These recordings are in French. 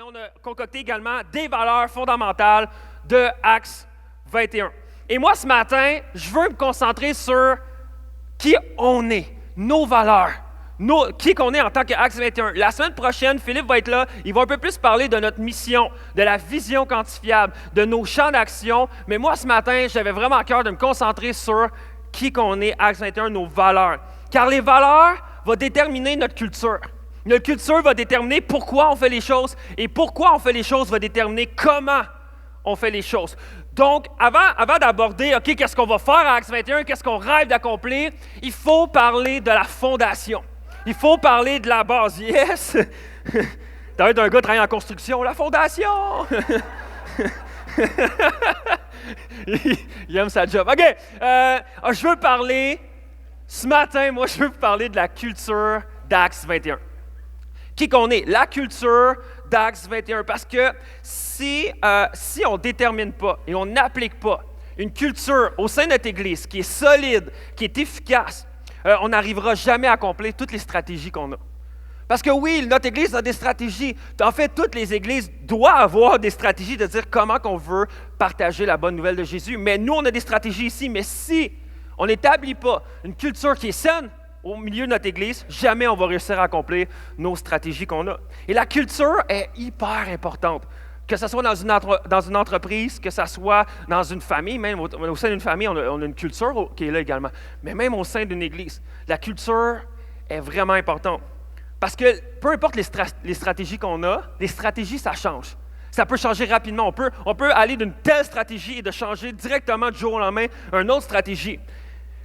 on a concocté également des valeurs fondamentales de Acts 21. Et moi, ce matin, je veux me concentrer sur qui on est, nos valeurs, qui qu'on est en tant qu'Acts 21. La semaine prochaine, Philippe va être là, il va un peu plus parler de notre mission, de la vision quantifiable, de nos champs d'action. Mais moi, ce matin, j'avais vraiment à cœur de me concentrer sur qui qu'on est, Acts 21, nos valeurs. Car les valeurs vont déterminer notre culture. Notre culture va déterminer pourquoi on fait les choses et pourquoi on fait les choses va déterminer comment on fait les choses. Donc, avant d'aborder, OK, qu'est-ce qu'on va faire à Acts 21, qu'est-ce qu'on rêve d'accomplir, il faut parler de la fondation. Il faut parler de la base. Yes! T'as l'air d'un gars travaillant en construction, la fondation! Il aime sa job. OK, je veux parler, ce matin, moi, je veux vous parler de la culture d'Acts 21. Qui qu'on est? La culture d'Acts 21. Parce que si on ne détermine pas et on n'applique pas une culture au sein de notre Église qui est solide, qui est efficace, on n'arrivera jamais à accomplir toutes les stratégies qu'on a. Parce que oui, notre Église a des stratégies. En fait, toutes les Églises doivent avoir des stratégies de dire comment on veut partager la bonne nouvelle de Jésus. Mais nous, on a des stratégies ici. Mais si on n'établit pas une culture qui est saine, au milieu de notre Église, jamais on va réussir à accomplir nos stratégies qu'on a. Et la culture est hyper importante. Que ce soit dans une entreprise, que ce soit dans une famille, même au sein d'une famille, on a une culture qui est là également. Mais même au sein d'une Église, la culture est vraiment importante. Parce que peu importe les stratégies qu'on a, les stratégies, ça change. Ça peut changer rapidement. On peut aller d'une telle stratégie et de changer directement du jour au lendemain à une autre stratégie.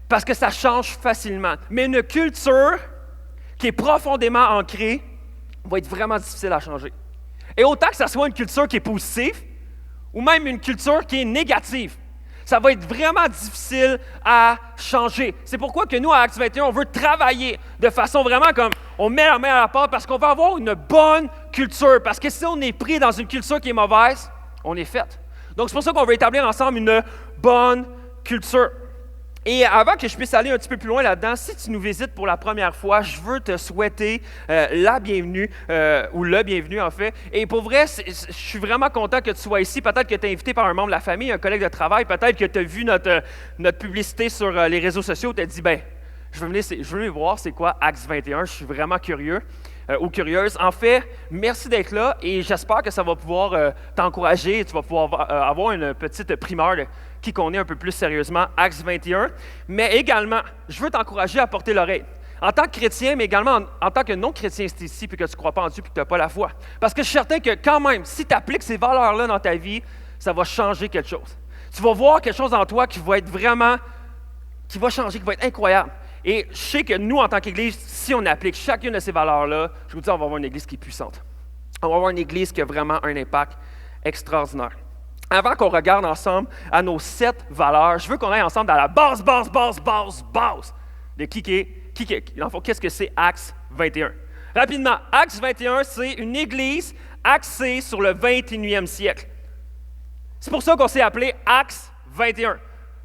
Parce que ça change facilement. Mais une culture qui est profondément ancrée va être vraiment difficile à changer. Et autant que ça soit une culture qui est positive, ou même une culture qui est négative, ça va être vraiment difficile à changer. C'est pourquoi que nous, à Acts 21, on veut travailler de façon vraiment comme on met la main à la pâte parce qu'on va avoir une bonne culture. Parce que si on est pris dans une culture qui est mauvaise, on est fait. Donc, c'est pour ça qu'on veut établir ensemble une bonne culture. Et avant que je puisse aller un petit peu plus loin là-dedans, si tu nous visites pour la première fois, je veux te souhaiter la bienvenue, ou le bienvenu en fait. Et pour vrai, je suis vraiment content que tu sois ici. Peut-être que tu es invité par un membre de la famille, un collègue de travail. Peut-être que tu as vu notre publicité sur les réseaux sociaux. Tu as dit, je veux venir voir c'est quoi Acts 21. Je suis vraiment curieux ou curieuse. En fait, merci d'être là et j'espère que ça va pouvoir t'encourager. Tu vas pouvoir avoir une petite primeur de qui qu'on est un peu plus sérieusement, Acts 21. Mais également, je veux t'encourager à porter l'oreille. En tant que chrétien, mais également en tant que non-chrétien, c'est ici, puis que tu ne crois pas en Dieu, puis que tu n'as pas la foi. Parce que je suis certain que quand même, si tu appliques ces valeurs-là dans ta vie, ça va changer quelque chose. Tu vas voir quelque chose en toi qui va être vraiment, qui va changer, qui va être incroyable. Et je sais que nous, en tant qu'Église, si on applique chacune de ces valeurs-là, je vous dis, on va avoir une Église qui est puissante. On va avoir une Église qui a vraiment un impact extraordinaire. Avant qu'on regarde ensemble à nos 7 valeurs, je veux qu'on aille ensemble dans la base de qu'est-ce que c'est Acts 21. Rapidement, Acts 21, c'est une Église axée sur le 21e siècle. C'est pour ça qu'on s'est appelé Acts 21,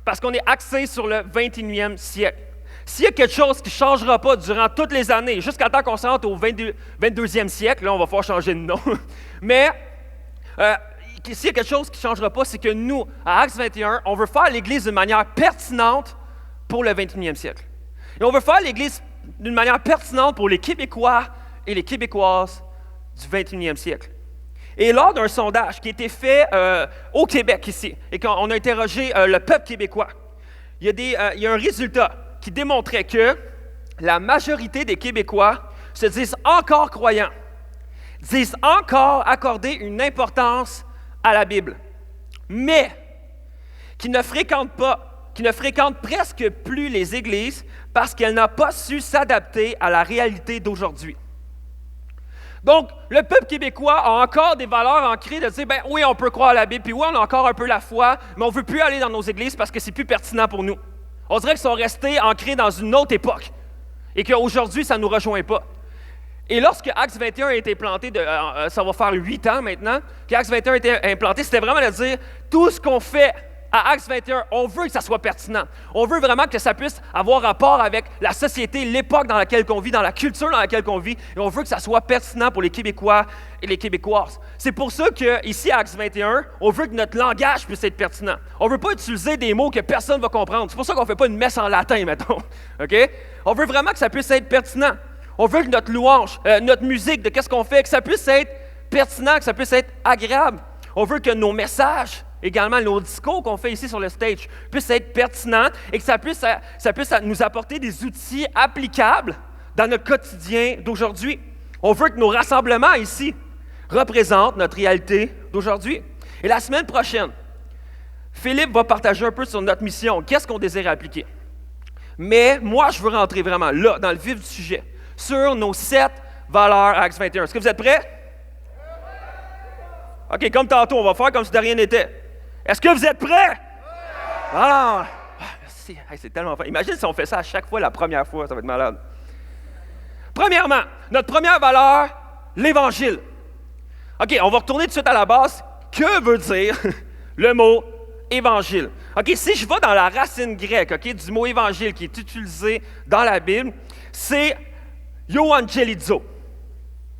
parce qu'on est axé sur le 21e siècle. S'il y a quelque chose qui ne changera pas durant toutes les années, jusqu'à temps qu'on se rende au 22e siècle, là, on va falloir changer de nom, mais s'il y a quelque chose qui ne changera pas, c'est que nous, à Acts 21, on veut faire l'Église d'une manière pertinente pour le 21e siècle. Et on veut faire l'Église d'une manière pertinente pour les Québécois et les Québécoises du 21e siècle. Et lors d'un sondage qui a été fait au Québec ici, et qu'on a interrogé le peuple québécois, il y a un résultat qui démontrait que la majorité des Québécois se disent encore croyants, disent encore accorder une importance à la Bible, mais qui ne fréquentent presque plus les églises parce qu'elle n'a pas su s'adapter à la réalité d'aujourd'hui. Donc, le peuple québécois a encore des valeurs ancrées de dire, oui, on peut croire à la Bible, puis oui, on a encore un peu la foi, mais on ne veut plus aller dans nos églises parce que c'est plus pertinent pour nous. On dirait qu'ils sont restés ancrés dans une autre époque et qu'aujourd'hui, ça ne nous rejoint pas. Et lorsque Acts 21 a été implanté, ça va faire 8 ans maintenant, qu'Acts 21 a été implanté, c'était vraiment de dire tout ce qu'on fait à Acts 21, on veut que ça soit pertinent. On veut vraiment que ça puisse avoir rapport avec la société, l'époque dans laquelle on vit, dans la culture dans laquelle on vit, et on veut que ça soit pertinent pour les Québécois et les Québécoises. C'est pour ça qu'ici, à Acts 21, on veut que notre langage puisse être pertinent. On ne veut pas utiliser des mots que personne ne va comprendre. C'est pour ça qu'on ne fait pas une messe en latin, mettons. OK? On veut vraiment que ça puisse être pertinent. On veut que notre louange, notre musique, de qu'est-ce qu'on fait, que ça puisse être pertinent, que ça puisse être agréable. On veut que nos messages, également nos discours qu'on fait ici sur le stage, puissent être pertinents et que ça puisse nous apporter des outils applicables dans notre quotidien d'aujourd'hui. On veut que nos rassemblements ici représentent notre réalité d'aujourd'hui. Et la semaine prochaine, Philippe va partager un peu sur notre mission, qu'est-ce qu'on désire appliquer. Mais moi, je veux rentrer vraiment là, dans le vif du sujet, sur nos 7 valeurs Acts 21. Est-ce que vous êtes prêts? OK, comme tantôt, on va faire comme si de rien n'était. Est-ce que vous êtes prêts? Ah, merci. Hey, c'est tellement fun. Imagine si on fait ça à chaque fois la première fois, ça va être malade. Premièrement, notre première valeur, l'Évangile. OK, on va retourner tout de suite à la base. Que veut dire le mot Évangile? OK, si je vais dans la racine grecque, OK, du mot Évangile qui est utilisé dans la Bible, c'est euangelizo.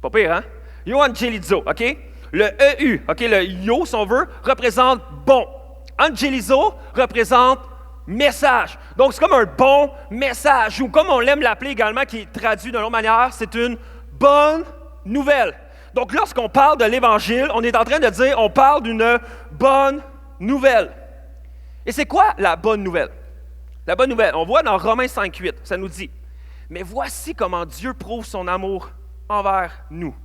Pas pire, hein? Euangelizo, OK? Le EU, OK, le yo, si on veut, représente bon. Angelizo représente message. Donc, c'est comme un bon message, ou comme on l'aime l'appeler également, qui est traduit d'une autre manière, c'est une bonne nouvelle. Donc, lorsqu'on parle de l'Évangile, on est en train de dire, on parle d'une bonne nouvelle. Et c'est quoi la bonne nouvelle? La bonne nouvelle, on voit dans Romains 5,8, ça nous dit, « Mais voici comment Dieu prouve son amour envers nous.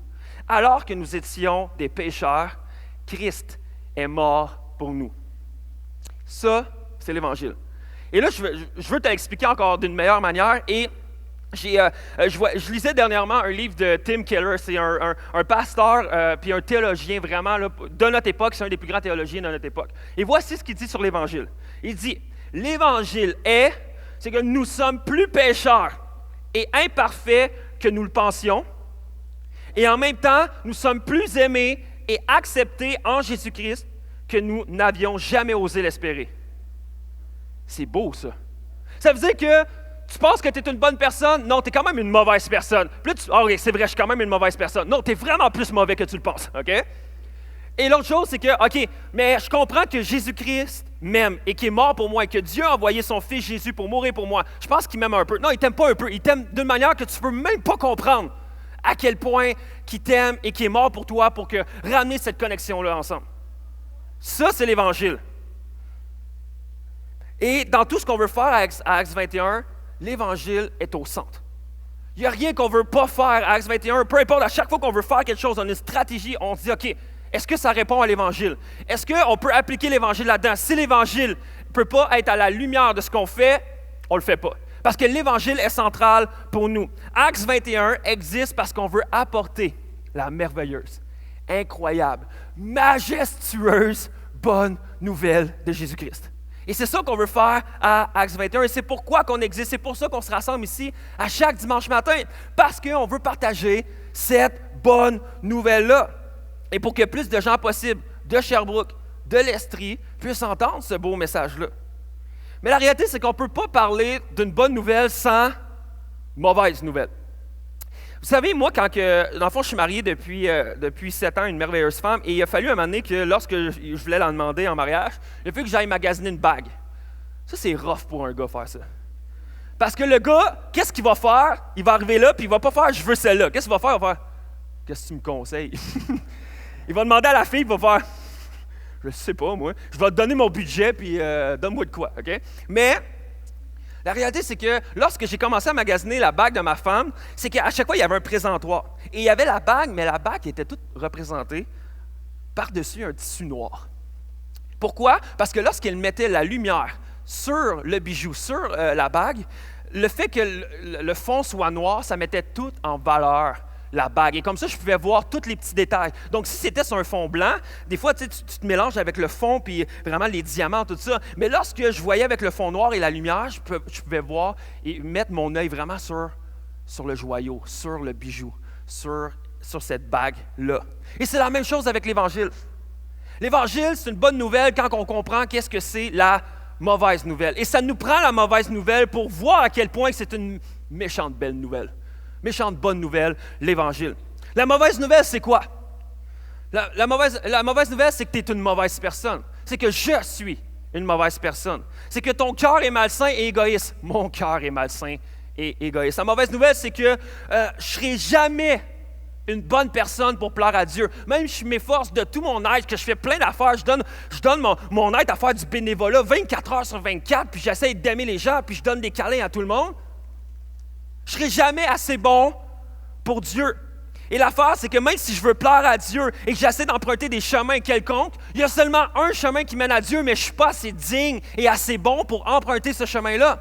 Alors que nous étions des pécheurs, Christ est mort pour nous. » Ça, c'est l'Évangile. Et là, je veux te l'expliquer encore d'une meilleure manière. Et je lisais dernièrement un livre de Tim Keller. C'est un pasteur puis un théologien vraiment là, de notre époque. C'est un des plus grands théologiens de notre époque. Et voici ce qu'il dit sur l'Évangile. Il dit, « L'Évangile c'est que nous sommes plus pécheurs et imparfaits que nous le pensions. Et en même temps, nous sommes plus aimés et acceptés en Jésus-Christ que nous n'avions jamais osé l'espérer. » C'est beau, ça. Ça veut dire que tu penses que tu es une bonne personne? Non, tu es quand même une mauvaise personne. Puis là, oui, c'est vrai, je suis quand même une mauvaise personne. Non, tu es vraiment plus mauvais que tu le penses, OK? Et l'autre chose, c'est que, OK, mais je comprends que Jésus-Christ m'aime et qu'il est mort pour moi et que Dieu a envoyé son Fils Jésus pour mourir pour moi. Je pense qu'il m'aime un peu. Non, il t'aime pas un peu. Il t'aime d'une manière que tu ne peux même pas comprendre à quel point qu'il t'aime et qu'il est mort pour toi pour ramener cette connexion-là ensemble. Ça, c'est l'Évangile. Et dans tout ce qu'on veut faire à Acts 21, l'Évangile est au centre. Il n'y a rien qu'on ne veut pas faire à Acts 21. Peu importe, à chaque fois qu'on veut faire quelque chose, on a une stratégie, on se dit, OK, est-ce que ça répond à l'Évangile? Est-ce qu'on peut appliquer l'Évangile là-dedans? Si l'Évangile ne peut pas être à la lumière de ce qu'on fait, on ne le fait pas. Parce que l'Évangile est central pour nous. Acts 21 existe parce qu'on veut apporter la merveilleuse, incroyable, majestueuse, bonne nouvelle de Jésus-Christ. Et c'est ça qu'on veut faire à Acts 21 et c'est pourquoi qu'on existe. C'est pour ça qu'on se rassemble ici à chaque dimanche matin. Parce qu'on veut partager cette bonne nouvelle-là. Et pour que plus de gens possible de Sherbrooke, de l'Estrie, puissent entendre ce beau message-là. Mais la réalité, c'est qu'on ne peut pas parler d'une bonne nouvelle sans mauvaise nouvelle. Vous savez, moi, dans le fond, je suis marié depuis 7 ans à une merveilleuse femme, et il a fallu un moment donné que lorsque je voulais la demander en mariage, il a fallu que j'aille magasiner une bague. Ça, c'est rough pour un gars faire ça. Parce que le gars, qu'est-ce qu'il va faire? Il va arriver là, puis il ne va pas faire « je veux celle-là ». Qu'est-ce qu'il va faire? Il va faire « qu'est-ce que tu me conseilles? » Il va demander à la fille, il va faire « je sais pas, moi, je vais te donner mon budget, puis donne-moi de quoi, OK? » Mais la réalité, c'est que lorsque j'ai commencé à magasiner la bague de ma femme, c'est qu'à chaque fois, il y avait un présentoir. Et il y avait la bague, mais la bague était toute représentée par-dessus un tissu noir. Pourquoi? Parce que lorsqu'elle mettait la lumière sur le bijou, sur la bague, le fait que le fond soit noir, ça mettait tout en valeur la bague. Et comme ça, je pouvais voir tous les petits détails. Donc, si c'était sur un fond blanc, des fois, tu te mélanges avec le fond, puis vraiment les diamants, tout ça. Mais lorsque je voyais avec le fond noir et la lumière, je pouvais voir et mettre mon œil vraiment sur le joyau, sur le bijou, sur cette bague-là. Et c'est la même chose avec l'Évangile. L'Évangile, c'est une bonne nouvelle quand on comprend qu'est-ce que c'est la mauvaise nouvelle. Et ça nous prend la mauvaise nouvelle pour voir à quel point c'est une méchante belle nouvelle. Méchante bonne nouvelle, l'Évangile. La mauvaise nouvelle, c'est quoi? La mauvaise nouvelle, c'est que tu es une mauvaise personne. C'est que je suis une mauvaise personne. C'est que ton cœur est malsain et égoïste. Mon cœur est malsain et égoïste. La mauvaise nouvelle, c'est que je ne serai jamais une bonne personne pour plaire à Dieu. Même si je m'efforce de tout mon être, que je fais plein d'affaires, je donne mon être à faire du bénévolat 24 heures sur 24, puis j'essaie d'aimer les gens, puis je donne des câlins à tout le monde. Je ne serai jamais assez bon pour Dieu. Et l'affaire, c'est que même si je veux plaire à Dieu et que j'essaie d'emprunter des chemins quelconques, il y a seulement un chemin qui mène à Dieu, mais je ne suis pas assez digne et assez bon pour emprunter ce chemin-là.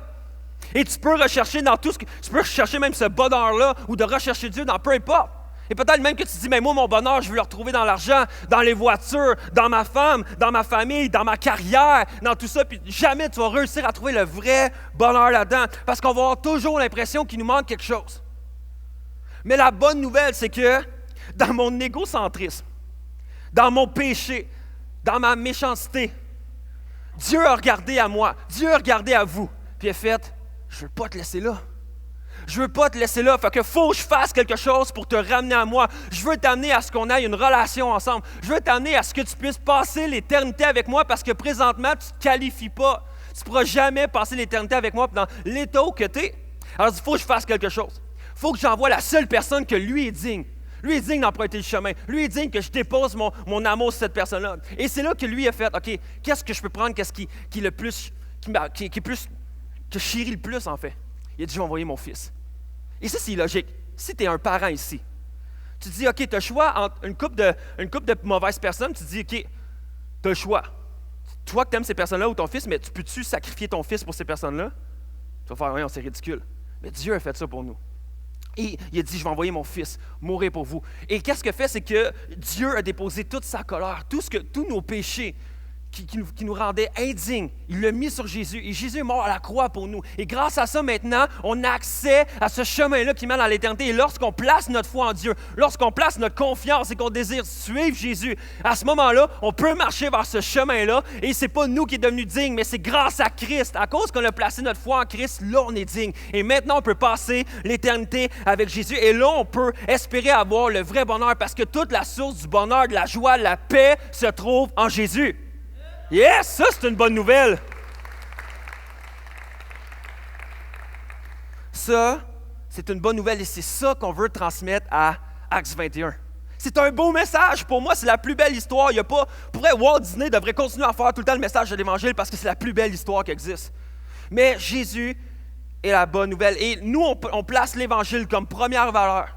Et tu peux rechercher dans tout tu peux rechercher même ce bonheur-là ou de rechercher Dieu dans peu importe. Et peut-être même que tu te dis, mais moi, mon bonheur, je veux le retrouver dans l'argent, dans les voitures, dans ma femme, dans ma famille, dans ma carrière, dans tout ça. Puis jamais tu vas réussir à trouver le vrai bonheur là-dedans. Parce qu'on va avoir toujours l'impression qu'il nous manque quelque chose. Mais la bonne nouvelle, c'est que dans mon égocentrisme, dans mon péché, dans ma méchanceté, Dieu a regardé à moi, Dieu a regardé à vous, puis il a fait, je ne veux pas te laisser là. Je ne veux pas te laisser là, fait que faut que je fasse quelque chose pour te ramener à moi. Je veux t'amener à ce qu'on ait une relation ensemble. Je veux t'amener à ce que tu puisses passer l'éternité avec moi parce que présentement, tu ne te qualifies pas. Tu ne pourras jamais passer l'éternité avec moi dans l'état où tu es. Alors, il faut que je fasse quelque chose. Il faut que j'envoie la seule personne que lui est digne. Lui est digne d'emprunter le chemin. Lui est digne que je dépose mon amour sur cette personne-là. Et c'est là que lui a fait, OK, qu'est-ce que je peux prendre, qu'est-ce qui est le plus, qui est plus, que je chéris le plus en fait. Il a dit, je vais envoyer mon fils. Et ça, c'est logique. Si tu es un parent ici, tu te dis, OK, tu as le choix entre une couple de mauvaises personnes, tu te dis, OK, tu as le choix. Toi que tu aimes ces personnes-là ou ton fils, mais peux-tu sacrifier ton fils pour ces personnes-là? Tu vas faire, oui, c'est ridicule. Mais Dieu a fait ça pour nous. Et il a dit, je vais envoyer mon fils mourir pour vous. Et qu'est-ce que fait, c'est que Dieu a déposé toute sa colère, tous nos péchés, qui nous rendait indignes. Il l'a mis sur Jésus. Et Jésus est mort à la croix pour nous. Et grâce à ça, maintenant, on a accès à ce chemin-là qui mène à l'éternité. Et lorsqu'on place notre foi en Dieu, lorsqu'on place notre confiance et qu'on désire suivre Jésus, à ce moment-là, on peut marcher vers ce chemin-là. Et ce n'est pas nous qui sommes devenus dignes, mais c'est grâce à Christ. À cause qu'on a placé notre foi en Christ, là, on est digne. Et maintenant, on peut passer l'éternité avec Jésus. Et là, on peut espérer avoir le vrai bonheur parce que toute la source du bonheur, de la joie, de la paix se trouve en Jésus. Yes, ça c'est une bonne nouvelle. Ça, c'est une bonne nouvelle et c'est ça qu'on veut transmettre à Acts 21. C'est un beau message. Pour moi, c'est la plus belle histoire. Il y a pas, pour vrai, Walt Disney devrait continuer à faire tout le temps le message de l'Évangile parce que c'est la plus belle histoire qui existe. Mais Jésus est la bonne nouvelle. Et nous, on place l'Évangile comme première valeur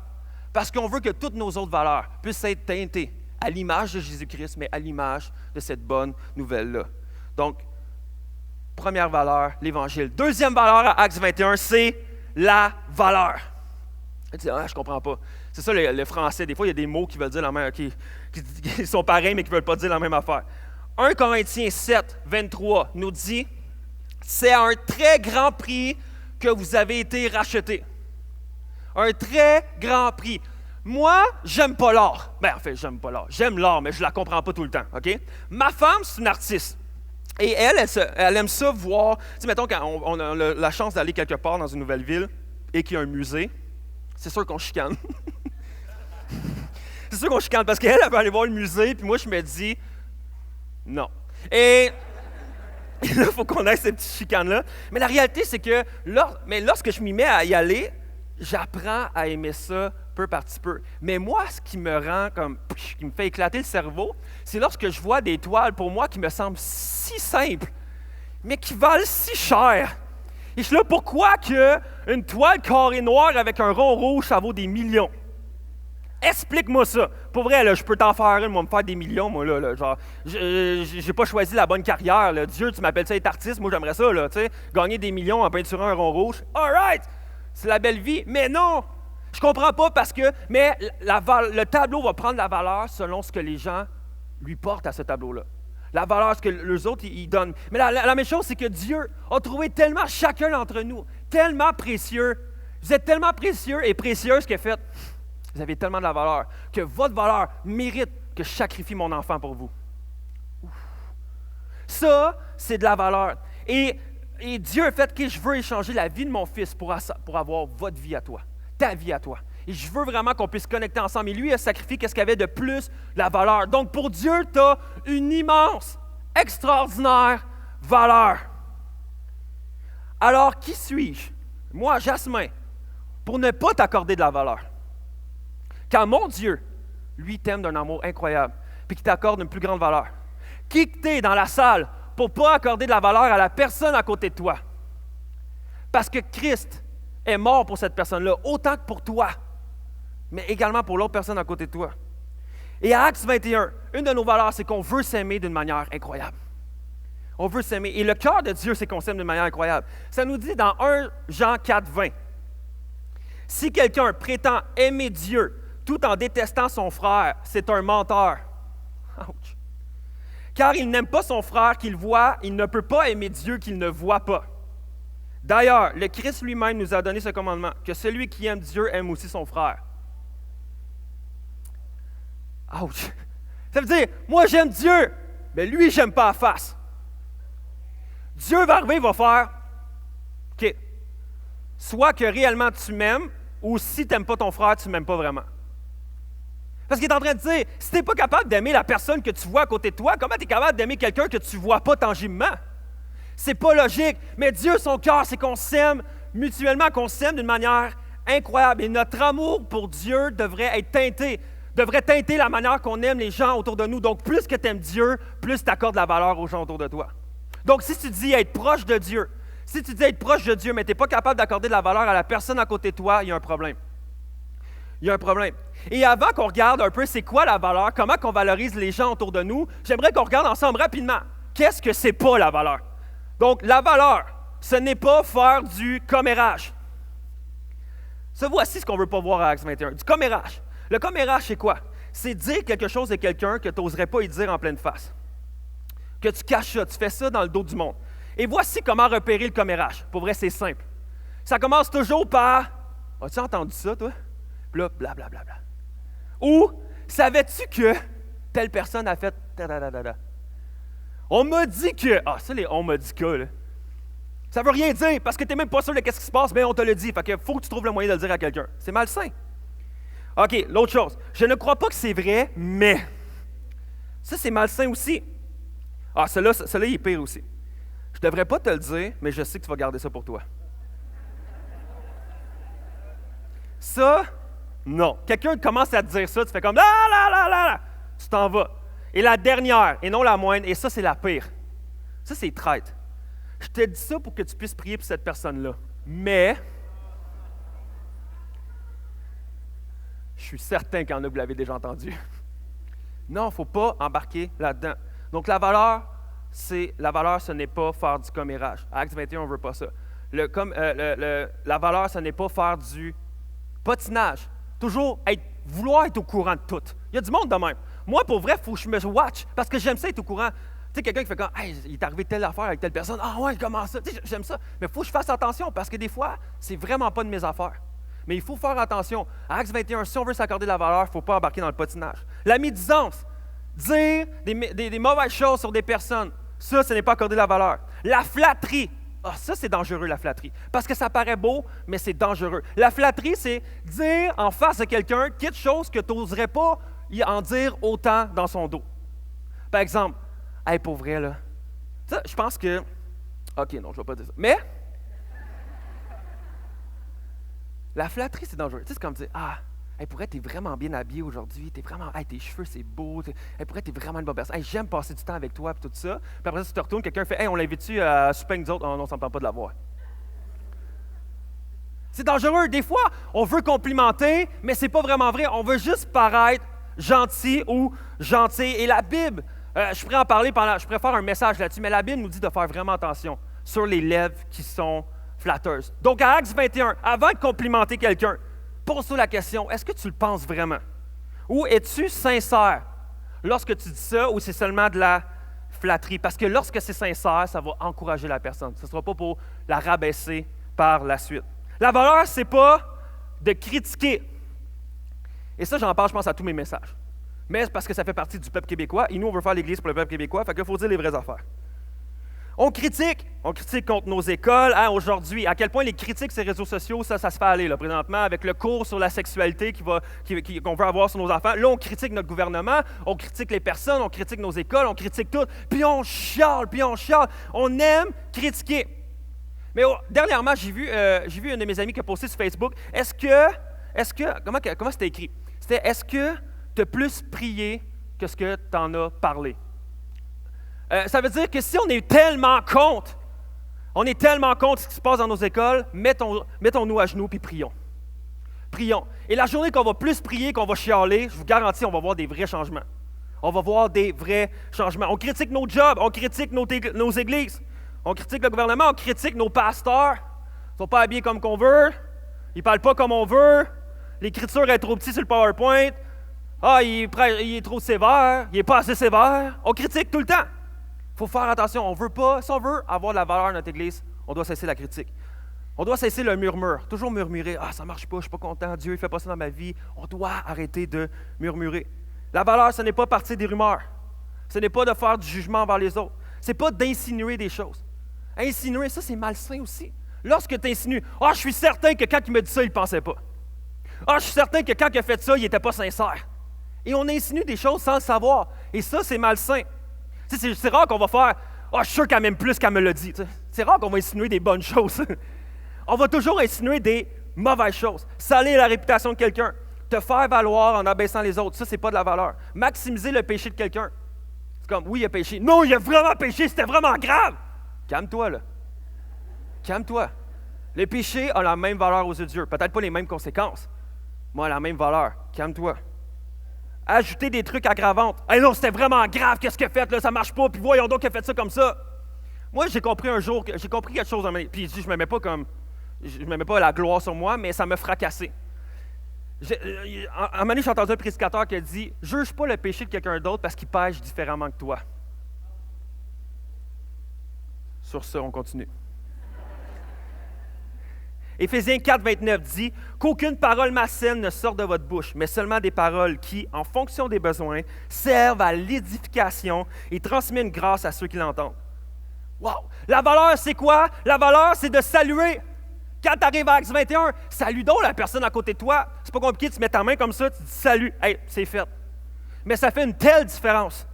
parce qu'on veut que toutes nos autres valeurs puissent être teintées à l'image de Jésus-Christ, mais à l'image de cette bonne nouvelle-là. Donc, première valeur, l'Évangile. Deuxième valeur à Acts 21, c'est la valeur. Tu dis, je comprends pas. C'est ça le français. Des fois, il y a des mots qui veulent dire la même, qui sont pareils, mais qui ne veulent pas dire la même affaire. 1 Corinthiens 7, 23 nous dit, c'est à un très grand prix que vous avez été rachetés. Un très grand prix. Moi, j'aime pas l'art. J'aime pas l'art. J'aime l'art, mais je la comprends pas tout le temps, OK? Ma femme, c'est une artiste. Et elle aime ça voir... Tu sais, mettons, quand on a la chance d'aller quelque part dans une nouvelle ville et qu'il y a un musée, c'est sûr qu'on chicane. C'est sûr qu'on chicane parce qu'elle veut aller voir le musée, puis moi, je me dis, non. Et là, il faut qu'on ait ces petites chicanes-là. Mais la réalité, c'est que lorsque je m'y mets à y aller, j'apprends à aimer ça peu par petit peu. Mais moi, ce qui me rend qui me fait éclater le cerveau, c'est lorsque je vois des toiles pour moi qui me semblent si simples, mais qui valent si cher. Et je suis là, pourquoi une toile carrée noire avec un rond rouge, ça vaut des millions? Explique-moi ça. Pour vrai, là, je peux t'en faire une, moi, me faire des millions, moi, là genre, j'ai pas choisi la bonne carrière, là. Dieu, tu m'appelles ça être artiste, moi, j'aimerais ça, là, tu sais, gagner des millions en peinturant un rond rouge. All right! C'est la belle vie, mais non! Je comprends pas parce que, mais le tableau va prendre la valeur selon ce que les gens lui portent à ce tableau-là. La valeur, ce que les autres, ils donnent. Mais la même chose, c'est que Dieu a trouvé tellement chacun d'entre nous, tellement précieux. Vous êtes tellement précieux et précieuses qu'il a fait, vous avez tellement de la valeur, que votre valeur mérite que je sacrifie mon enfant pour vous. Ça, c'est de la valeur. Et Dieu a fait que je veux échanger la vie de mon fils pour avoir votre vie à toi, ta vie à toi. Et je veux vraiment qu'on puisse connecter ensemble. Et lui, il a sacrifié ce qu'il y avait de plus de la valeur. Donc, pour Dieu, tu as une immense, extraordinaire valeur. Alors, qui suis-je? Moi, Jasmin, pour ne pas t'accorder de la valeur. Quand mon Dieu, lui, t'aime d'un amour incroyable, puis qu'il t'accorde une plus grande valeur. Qui que t'es dans la salle pour ne pas accorder de la valeur à la personne à côté de toi? Parce que Christ est mort pour cette personne-là, autant que pour toi, mais également pour l'autre personne à côté de toi. Et à Actes 21, une de nos valeurs, c'est qu'on veut s'aimer d'une manière incroyable. On veut s'aimer. Et le cœur de Dieu, c'est qu'on s'aime d'une manière incroyable. Ça nous dit dans 1 Jean 4, 20, « Si quelqu'un prétend aimer Dieu tout en détestant son frère, c'est un menteur. » Ouch. Car il n'aime pas son frère qu'il voit, il ne peut pas aimer Dieu qu'il ne voit pas. D'ailleurs, le Christ lui-même nous a donné ce commandement, que celui qui aime Dieu aime aussi son frère. Ouch! Ça veut dire, moi j'aime Dieu, mais lui, j'aime pas la face. Dieu va arriver, il va faire, OK, soit que réellement tu m'aimes, ou si tu n'aimes pas ton frère, tu ne m'aimes pas vraiment. Parce qu'il est en train de dire, si tu n'es pas capable d'aimer la personne que tu vois à côté de toi, comment tu es capable d'aimer quelqu'un que tu ne vois pas tangiblement? C'est pas logique, mais Dieu, son cœur, c'est qu'on s'aime mutuellement, qu'on s'aime d'une manière incroyable. Et notre amour pour Dieu devrait teinter la manière qu'on aime les gens autour de nous. Donc, plus que tu aimes Dieu, plus tu accordes la valeur aux gens autour de toi. Donc, si tu dis être proche de Dieu, mais tu n'es pas capable d'accorder de la valeur à la personne à côté de toi, il y a un problème. Il y a un problème. Et avant qu'on regarde un peu c'est quoi la valeur, comment on valorise les gens autour de nous, j'aimerais qu'on regarde ensemble rapidement. Qu'est-ce que c'est pas la valeur? Donc, la valeur, ce n'est pas faire du commérage. Ça, voici ce qu'on ne veut pas voir à Actes 21. Du commérage. Le commérage, c'est quoi? C'est dire quelque chose de quelqu'un que tu n'oserais pas lui dire en pleine face. Que tu caches ça, tu fais ça dans le dos du monde. Et voici comment repérer le commérage. Pour vrai, c'est simple. Ça commence toujours par « As-tu entendu ça, toi? » Puis là, blablabla. Ou « Savais-tu que telle personne a fait... » On m'a dit que... Ah, ça, les « on m'a dit que », là. Ça veut rien dire, parce que tu n'es même pas sûr de ce qui se passe, mais on te le dit. Fait que faut que tu trouves le moyen de le dire à quelqu'un. C'est malsain. OK, l'autre chose. Je ne crois pas que c'est vrai, mais... Ça, c'est malsain aussi. Ah, celui-là, il est pire aussi. Je ne devrais pas te le dire, mais je sais que tu vas garder ça pour toi. Ça, non. Quelqu'un commence à te dire ça, tu fais comme là, tu t'en vas. Et la dernière, et non la moindre, et ça, c'est la pire. Ça, c'est traître. Je te dis ça pour que tu puisses prier pour cette personne-là. Mais, je suis certain qu'il y en a, vous l'avez déjà entendu. Non, il ne faut pas embarquer là-dedans. Donc, la valeur, ce n'est pas faire du commérage. À Actes 21, on ne veut pas ça. La valeur, ce n'est pas faire du patinage. Toujours vouloir être au courant de tout. Il y a du monde de même. Moi, pour vrai, il faut que je me watch parce que j'aime ça être au courant. Tu sais, quelqu'un qui fait comme « Hey, il est arrivé telle affaire avec telle personne. Ah ouais, comment ça? » Tu sais, j'aime ça. Mais il faut que je fasse attention parce que des fois, c'est vraiment pas de mes affaires. Mais il faut faire attention. À Actes 21, si on veut s'accorder de la valeur, il ne faut pas embarquer dans le patinage. La médisance, dire des mauvaises choses sur des personnes, ça, ce n'est pas accorder de la valeur. La flatterie, ça, c'est dangereux, la flatterie. Parce que ça paraît beau, mais c'est dangereux. La flatterie, c'est dire en face de quelqu'un quelque chose que tu n'oserais pas en dire autant dans son dos. Par exemple, « Hey, pour vrai, là, ça, je pense que... » OK, non, je ne vais pas dire ça. Mais, la flatterie, c'est dangereux. Tu sais, c'est comme dire, « Ah, hey, pour vrai, t'es vraiment bien habillé aujourd'hui. T'es vraiment... Hey, tes cheveux, c'est beau. Hey, pour vrai, t'es vraiment une bonne personne. Hey, j'aime passer du temps avec toi, et tout ça. » Puis après ça, tu te retournes, quelqu'un fait, « Hey, on l'invite-tu à souper avec nous autres? » « Oh non, ça ne me tente pas de la voir. » C'est dangereux. Des fois, on veut complimenter, mais c'est pas vraiment vrai. On veut juste paraître gentil ou gentil. Et la Bible, je pourrais en parler je pourrais faire un message là-dessus, mais la Bible nous dit de faire vraiment attention sur les lèvres qui sont flatteuses. Donc, à Actes 21, avant de complimenter quelqu'un, pose-toi la question, est-ce que tu le penses vraiment? Ou es-tu sincère lorsque tu dis ça ou c'est seulement de la flatterie? Parce que lorsque c'est sincère, ça va encourager la personne. Ce ne sera pas pour la rabaisser par la suite. La valeur, ce n'est pas de critiquer. Et ça, j'en parle, je pense, à tous mes messages. Mais c'est parce que ça fait partie du peuple québécois. Et nous, on veut faire l'Église pour le peuple québécois, fait qu'il faut dire les vraies affaires. On critique contre nos écoles. Hein, aujourd'hui, à quel point les critiques sur les réseaux sociaux, ça se fait aller là, présentement, avec le cours sur la sexualité qu'on veut avoir sur nos enfants. Là, on critique notre gouvernement, on critique les personnes, on critique nos écoles, on critique tout. Puis on chiale. On aime critiquer. Mais dernièrement, j'ai vu une de mes amies qui a posté sur Facebook, comment c'était écrit? C'était, est-ce que tu as plus prié que ce que tu en as parlé? Ça veut dire que si on est tellement contre ce qui se passe dans nos écoles, mettons-nous à genoux puis prions. Prions. Et la journée qu'on va plus prier, qu'on va chialer, je vous garantis, on va voir des vrais changements. On va voir des vrais changements. On critique nos jobs, on critique nos églises, on critique le gouvernement, on critique nos pasteurs. Ils ne sont pas habillés comme qu'on veut, ils ne parlent pas comme on veut, l'écriture est trop petite sur le PowerPoint, il est trop sévère, il n'est pas assez sévère. On critique tout le temps. Il faut faire attention, si on veut avoir de la valeur dans notre Église, on doit cesser la critique. On doit cesser le murmure, toujours murmurer, « Ah, ça ne marche pas, je ne suis pas content, Dieu ne fait pas ça dans ma vie. » On doit arrêter de murmurer. La valeur, ce n'est pas partir des rumeurs. Ce n'est pas de faire du jugement envers les autres. Ce n'est pas d'insinuer des choses. Insinuer, ça, c'est malsain aussi. Lorsque tu insinues, « Ah, je suis certain que quand il me dit ça, il ne pensait pas. Ah, je suis certain que quand il a fait ça, il n'était pas sincère. » Et on insinue des choses sans le savoir. Et ça, c'est malsain. C'est rare qu'on va faire « Ah, je suis sûr qu'elle m'aime plus qu'elle me l'a dit. » C'est rare qu'on va insinuer des bonnes choses. On va toujours insinuer des mauvaises choses. Salir la réputation de quelqu'un. Te faire valoir en abaissant les autres. Ça, c'est pas de la valeur. Maximiser le péché de quelqu'un. C'est comme, oui, il a péché. Non, il a vraiment péché, c'était vraiment grave. Calme-toi, là. Calme-toi. Le péché a la même valeur aux yeux de Dieu. Peut-être pas les mêmes conséquences. Moi, la même valeur. Calme-toi. Ajouter des trucs aggravants. « Hey non, c'était vraiment grave, qu'est-ce qu'il a fait, là, ça marche pas, puis voyons donc qu'il a fait ça comme ça. » Moi, j'ai compris quelque chose, puis je ne me mets pas la gloire sur moi, mais ça m'a fracassé. À un moment donné, j'ai entendu un prédicateur qui a dit « Juge pas le péché de quelqu'un d'autre parce qu'il pêche différemment que toi. » Sur ce, on continue. Éphésiens 4, 29 dit « Qu'aucune parole malsaine ne sorte de votre bouche, mais seulement des paroles qui, en fonction des besoins, servent à l'édification et transmettent une grâce à ceux qui l'entendent. » Wow! La valeur, c'est quoi? La valeur, c'est de saluer. Quand tu arrives à Acts 21, salue donc la personne à côté de toi. C'est pas compliqué, tu mets ta main comme ça, tu dis « Salut! » Hey, c'est fait. Mais ça fait une telle différence.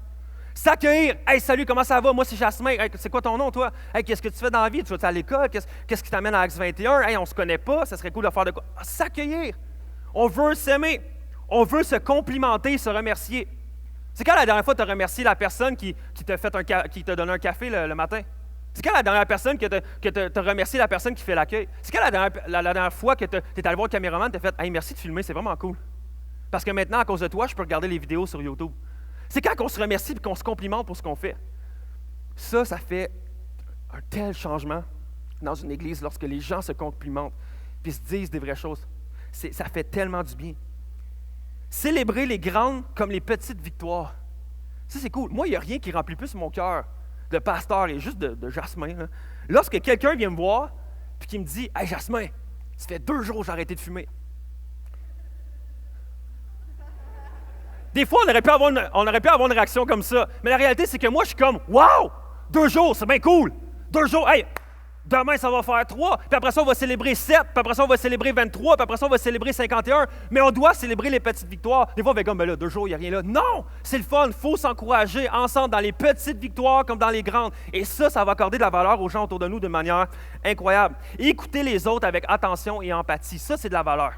S'accueillir. « Hey, salut, comment ça va? Moi, c'est Jasmin. Hey, c'est quoi ton nom, toi? Hey, qu'est-ce que tu fais dans la vie? Tu vas-tu à l'école? Qu'est-ce qui t'amène à Acts 21? Hey, on ne se connaît pas, ça serait cool de faire de quoi? » S'accueillir. On veut s'aimer. On veut se complimenter, se remercier. C'est quand la dernière fois tu as remercié la personne qui t'a donné un café le matin? C'est quand la dernière personne que tu as remercié la personne qui fait l'accueil? C'est quand la dernière fois que tu es allé voir le caméraman et tu as fait « Hey, merci de filmer, c'est vraiment cool. » Parce que maintenant, à cause de toi, je peux regarder les vidéos sur YouTube. C'est quand on se remercie et qu'on se complimente pour ce qu'on fait. Ça fait un tel changement dans une église lorsque les gens se complimentent et se disent des vraies choses. Ça fait tellement du bien. Célébrer les grandes comme les petites victoires. Ça, c'est cool. Moi, il n'y a rien qui remplit plus mon cœur de pasteur et juste de Jasmin. Là. Lorsque quelqu'un vient me voir et qui me dit « Hey, Jasmin, ça fait 2 jours que j'ai arrêté de fumer. » Des fois, on aurait pu avoir une réaction comme ça. Mais la réalité, c'est que moi, je suis comme « Wow! 2 jours, c'est bien cool! 2 jours, hey! Demain, ça va faire 3, puis après ça, on va célébrer 7, puis après ça, on va célébrer 23, puis après ça, on va célébrer 51. Mais on doit célébrer les petites victoires. Des fois, on va comme « Ben là, 2 jours, il n'y a rien là. » Non! C'est le fun. Il faut s'encourager ensemble dans les petites victoires comme dans les grandes. Et ça va accorder de la valeur aux gens autour de nous de manière incroyable. Écouter les autres avec attention et empathie. Ça, c'est de la valeur.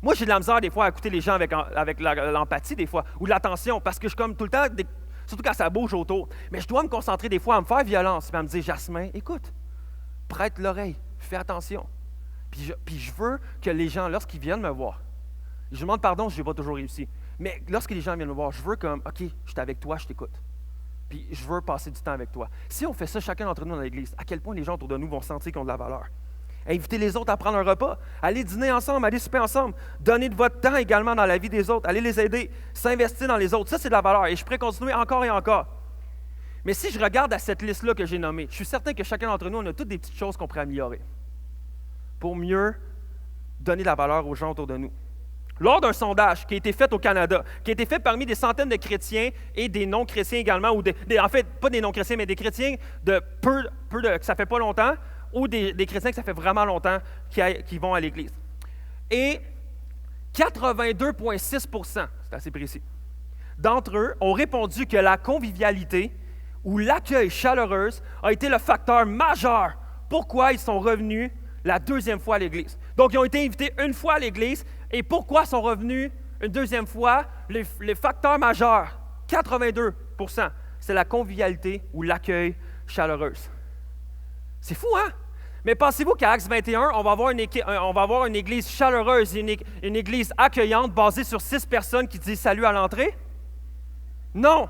Moi, j'ai de la misère des fois à écouter les gens avec l'empathie des fois, ou de l'attention, parce que je suis comme tout le temps, surtout quand ça bouge autour. Mais je dois me concentrer des fois à me faire violence, puis à me dire, Jasmin, écoute, prête l'oreille, fais attention. Puis je veux que les gens, lorsqu'ils viennent me voir, je demande pardon si je n'ai pas toujours réussi, mais lorsque les gens viennent me voir, je veux comme, OK, je suis avec toi, je t'écoute. Puis je veux passer du temps avec toi. Si on fait ça chacun d'entre nous dans l'Église, à quel point les gens autour de nous vont sentir qu'ils ont de la valeur. Inviter les autres à prendre un repas, aller dîner ensemble, aller souper ensemble, donner de votre temps également dans la vie des autres, aller les aider, s'investir dans les autres. Ça, c'est de la valeur et je pourrais continuer encore et encore. Mais si je regarde à cette liste-là que j'ai nommée, je suis certain que chacun d'entre nous, on a toutes des petites choses qu'on pourrait améliorer pour mieux donner de la valeur aux gens autour de nous. lors d'un sondage qui a été fait au Canada, qui a été fait parmi des centaines de chrétiens et des non-chrétiens également, ou en fait, pas des non-chrétiens, mais des chrétiens de que ça fait pas longtemps, ou des chrétiens que ça fait vraiment longtemps qui vont à l'Église. Et 82,6%, c'est assez précis, d'entre eux ont répondu que la convivialité ou l'accueil chaleureux a été le facteur majeur pourquoi ils sont revenus la deuxième fois à l'Église. Donc, ils ont été invités une fois à l'Église, et pourquoi ils sont revenus une deuxième fois? Les facteurs majeurs, 82%, c'est la convivialité ou l'accueil chaleureux. C'est fou, hein? Mais pensez-vous qu'à Acts 21, on va avoir une église chaleureuse, une église accueillante basée sur 6 personnes qui disent salut à l'entrée? Non!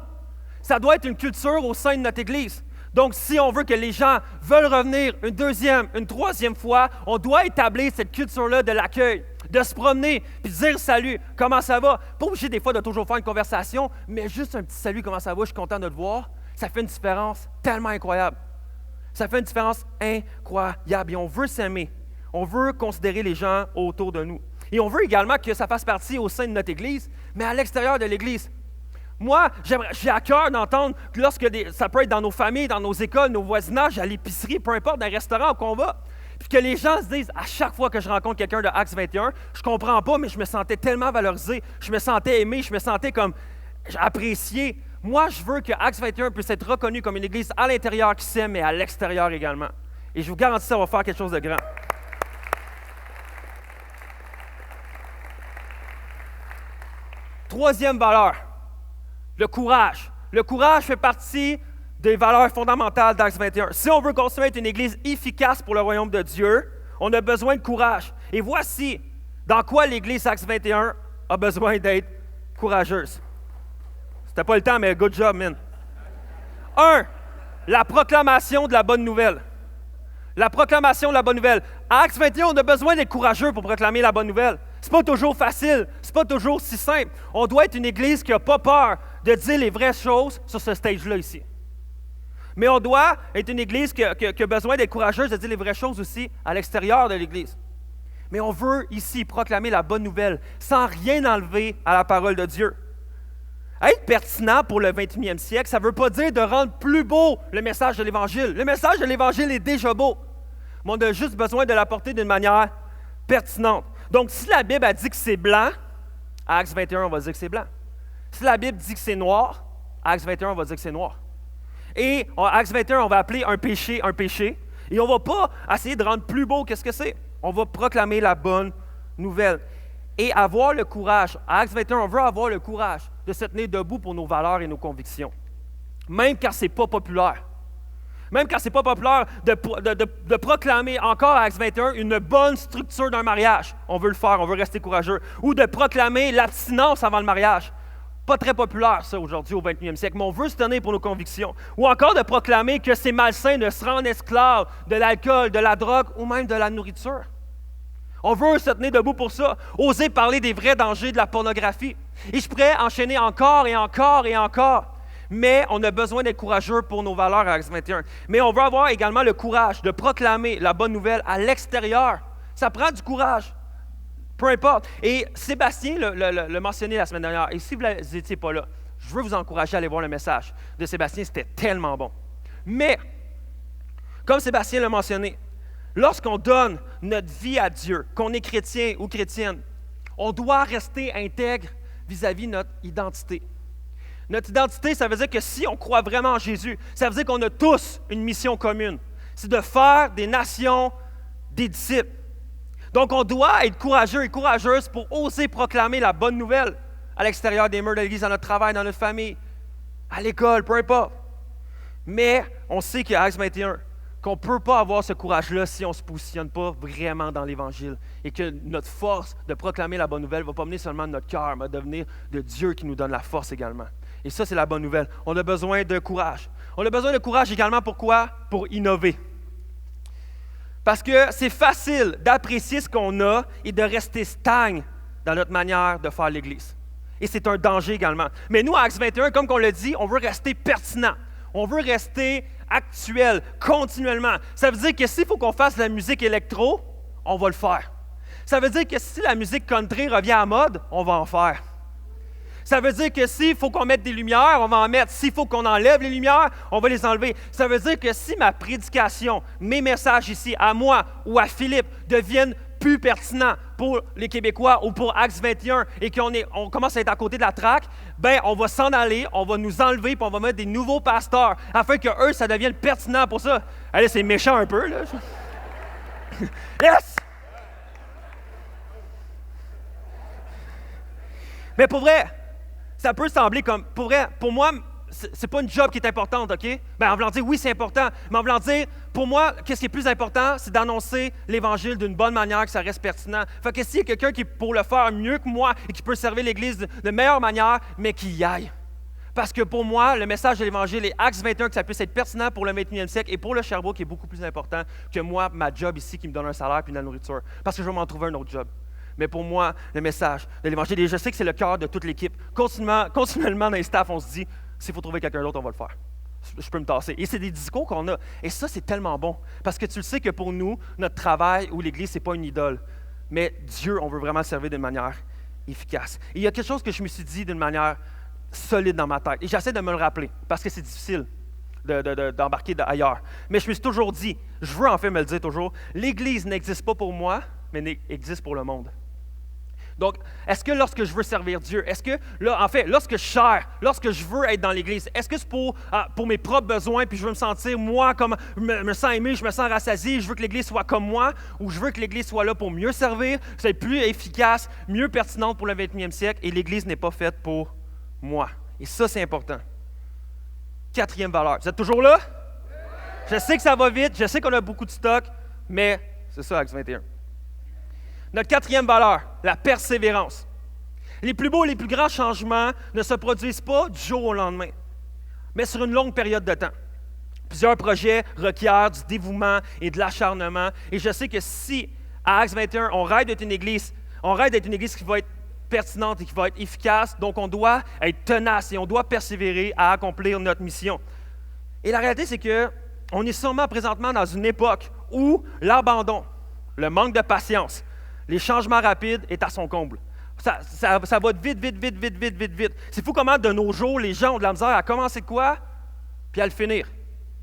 Ça doit être une culture au sein de notre église. Donc, si on veut que les gens veulent revenir une deuxième, une troisième fois, on doit établir cette culture-là de l'accueil, de se promener, puis dire salut, comment ça va? Pas obligé des fois de toujours faire une conversation, mais juste un petit salut, comment ça va? Je suis content de te voir. Ça fait une différence tellement incroyable. Ça fait une différence incroyable. Et on veut s'aimer. On veut considérer les gens autour de nous. Et on veut également que ça fasse partie au sein de notre Église, mais à l'extérieur de l'Église. Moi, j'ai à cœur d'entendre que ça peut être dans nos familles, dans nos écoles, nos voisinages, à l'épicerie, peu importe, dans un restaurant où on va, puis que les gens se disent, à chaque fois que je rencontre quelqu'un de Acts 21, je comprends pas, mais je me sentais tellement valorisé, je me sentais aimé, je me sentais comme apprécié. Moi, je veux que Acts 21 puisse être reconnu comme une église à l'intérieur qui s'aime, mais à l'extérieur également. Et je vous garantis, ça va faire quelque chose de grand. Troisième valeur, le courage. Le courage fait partie des valeurs fondamentales d'Acts 21. Si on veut construire une église efficace pour le royaume de Dieu, on a besoin de courage. Et voici dans quoi l'église Acts 21 a besoin d'être courageuse. C'était pas le temps, mais good job, man. 1. La proclamation de la bonne nouvelle. La proclamation de la bonne nouvelle. À Acts 21, on a besoin d'être courageux pour proclamer la bonne nouvelle. C'est pas toujours facile, c'est pas toujours si simple. On doit être une église qui n'a pas peur de dire les vraies choses sur ce stage-là ici. Mais on doit être une église qui a besoin d'être courageuse de dire les vraies choses aussi à l'extérieur de l'église. Mais on veut ici proclamer la bonne nouvelle sans rien enlever à la parole de Dieu. Être pertinent pour le 21e siècle, ça ne veut pas dire de rendre plus beau le message de l'Évangile. Le message de l'Évangile est déjà beau. Mais on a juste besoin de l'apporter d'une manière pertinente. Donc, si la Bible a dit que c'est blanc, à Acts 21, on va dire que c'est blanc. Si la Bible dit que c'est noir, à Acts 21, on va dire que c'est noir. Et à Acts 21, on va appeler un péché. Et on ne va pas essayer de rendre plus beau qu'est-ce que c'est. On va proclamer la bonne nouvelle. Et avoir le courage. À Acts 21, on veut avoir le courage de se tenir debout pour nos valeurs et nos convictions. Même quand ce n'est pas populaire. Même quand ce n'est pas populaire de proclamer encore à Acts 21 une bonne structure d'un mariage. On veut le faire, on veut rester courageux. Ou de proclamer l'abstinence avant le mariage. Pas très populaire, ça, aujourd'hui, au 21e siècle, mais on veut se tenir pour nos convictions. Ou encore de proclamer que c'est malsain de se rendre esclave de l'alcool, de la drogue ou même de la nourriture. On veut se tenir debout pour ça. Oser parler des vrais dangers de la pornographie. Et je pourrais enchaîner encore et encore et encore. Mais on a besoin d'être courageux pour nos valeurs à Acts 21. Mais on veut avoir également le courage de proclamer la bonne nouvelle à l'extérieur. Ça prend du courage. Peu importe. Et Sébastien l'a mentionné la semaine dernière. Et si vous n'étiez pas là, je veux vous encourager à aller voir le message de Sébastien. C'était tellement bon. Mais, comme Sébastien l'a mentionné, lorsqu'on donne notre vie à Dieu, qu'on est chrétien ou chrétienne, on doit rester intègre vis-à-vis de notre identité. Notre identité, ça veut dire que si on croit vraiment en Jésus, ça veut dire qu'on a tous une mission commune. C'est de faire des nations des disciples. Donc, on doit être courageux et courageuse pour oser proclamer la bonne nouvelle à l'extérieur des murs de l'Église, dans notre travail, dans notre famille, à l'école, peu importe. Mais on sait qu'à Acts 21, qu'on ne peut pas avoir ce courage-là si on ne se positionne pas vraiment dans l'Évangile et que notre force de proclamer la bonne nouvelle ne va pas venir seulement de notre cœur, mais devenir de Dieu qui nous donne la force également. Et ça, c'est la bonne nouvelle. On a besoin de courage. On a besoin de courage également, pourquoi? Pour innover. Parce que c'est facile d'apprécier ce qu'on a et de rester stagne dans notre manière de faire l'Église. Et c'est un danger également. Mais nous, à Acts 21, comme on l'a dit, on veut rester pertinent. On veut rester actuel, continuellement. Ça veut dire que s'il faut qu'on fasse de la musique électro, on va le faire. Ça veut dire que si la musique country revient à mode, on va en faire. Ça veut dire que s'il faut qu'on mette des lumières, on va en mettre. S'il faut qu'on enlève les lumières, on va les enlever. Ça veut dire que si ma prédication, mes messages ici, à moi ou à Philippe, deviennent plus pertinents pour les Québécois ou pour Acts 21 et qu'on commence à être à côté de la traque, ben on va s'en aller, on va nous enlever puis on va mettre des nouveaux pasteurs afin que eux, ça devienne pertinent pour ça. Allez, c'est méchant un peu, là. Yes! Mais pour vrai, ça peut sembler comme, pour vrai, pour moi, c'est pas une job qui est importante, OK? Ben, en voulant dire, oui, c'est important, mais en voulant dire, pour moi, qu'est-ce qui est plus important, c'est d'annoncer l'Évangile d'une bonne manière, que ça reste pertinent. Fait que s'il y a quelqu'un qui est pour le faire mieux que moi et qui peut servir l'Église de meilleure manière, mais qu'il y aille. Parce que pour moi, le message de l'Évangile et Acts 21, que ça puisse être pertinent pour le 21e siècle et pour le Sherbrooke est beaucoup plus important que moi, ma job ici qui me donne un salaire et de la nourriture. Parce que je vais m'en trouver un autre job. Mais pour moi, le message de l'Évangile, et je sais que c'est le cœur de toute l'équipe, continuellement dans les staffs, on se dit, s'il faut trouver quelqu'un d'autre, on va le faire. Je peux me tasser. Et c'est des discours qu'on a. Et ça, c'est tellement bon. Parce que tu le sais que pour nous, notre travail ou l'Église, ce n'est pas une idole. Mais Dieu, on veut vraiment le servir d'une manière efficace. Et il y a quelque chose que je me suis dit d'une manière solide dans ma tête. Et j'essaie de me le rappeler, parce que c'est difficile d'embarquer ailleurs. Mais je me suis toujours dit, je veux en fait me le dire toujours, l'Église n'existe pas pour moi, mais existe pour le monde. Donc, est-ce que lorsque je veux servir Dieu, est-ce que, là, en fait, lorsque je veux être dans l'Église, est-ce que c'est pour mes propres besoins, puis je veux me sentir, moi, comme, me sens aimé, je me sens rassasié, je veux que l'Église soit comme moi, ou je veux que l'Église soit là pour mieux servir, c'est plus efficace, mieux pertinente pour le 21e siècle, et l'Église n'est pas faite pour moi. Et ça, c'est important. 4e valeur. Vous êtes toujours là? Je sais que ça va vite, je sais qu'on a beaucoup de stock, mais c'est ça, Acts 21. Notre 4e valeur, la persévérance. Les plus beaux, les plus grands changements ne se produisent pas du jour au lendemain, mais sur une longue période de temps. Plusieurs projets requièrent du dévouement et de l'acharnement. Et je sais que si, à Acts 21, on rêve d'être une église qui va être pertinente et qui va être efficace, donc on doit être tenace et on doit persévérer à accomplir notre mission. Et la réalité, c'est qu'on est sûrement présentement dans une époque où l'abandon, le manque de patience, les changements rapides est à son comble. Ça va vite. C'est fou comment, de nos jours, les gens ont de la misère à commencer de quoi, puis à le finir.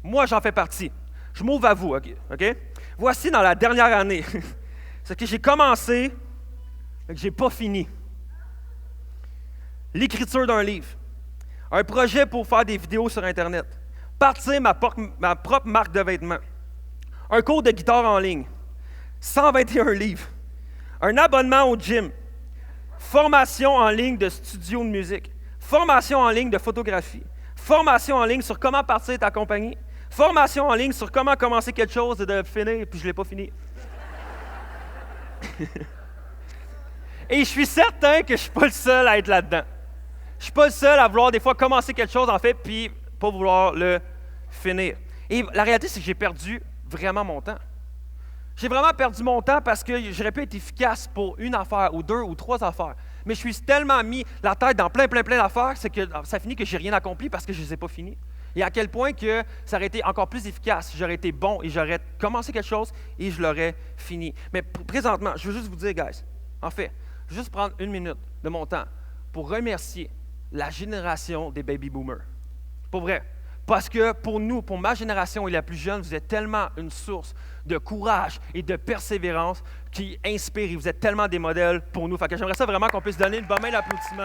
Moi, j'en fais partie. Je m'ouvre à vous, OK? Voici dans la dernière année, c'est que j'ai commencé, mais que je n'ai pas fini. L'écriture d'un livre, un projet pour faire des vidéos sur Internet, partir ma propre marque de vêtements, un cours de guitare en ligne, 121 livres, un abonnement au gym, formation en ligne de studio de musique, formation en ligne de photographie, formation en ligne sur comment partir ta compagnie, formation en ligne sur comment commencer quelque chose et de finir, puis je ne l'ai pas fini. Et je suis certain que je ne suis pas le seul à être là-dedans. Je ne suis pas le seul à vouloir des fois commencer quelque chose, en fait, puis pas vouloir le finir. Et la réalité, c'est que j'ai perdu vraiment mon temps. J'ai vraiment perdu mon temps parce que j'aurais pu être efficace pour une affaire, ou 2 ou 3 affaires. Mais je suis tellement mis la tête dans plein d'affaires, c'est que ça finit que je n'ai rien accompli parce que je ne les ai pas finis. Et à quel point que ça aurait été encore plus efficace, j'aurais été bon et j'aurais commencé quelque chose et je l'aurais fini. Mais présentement, je veux juste vous dire, guys, en fait, je veux juste prendre 1 minute de mon temps pour remercier la génération des baby boomers. Pour vrai. Parce que pour nous, pour ma génération et la plus jeune, vous êtes tellement une source de courage et de persévérance qui inspire. Et vous êtes tellement des modèles pour nous. Fait que j'aimerais ça vraiment qu'on puisse donner une bonne main d'applaudissement.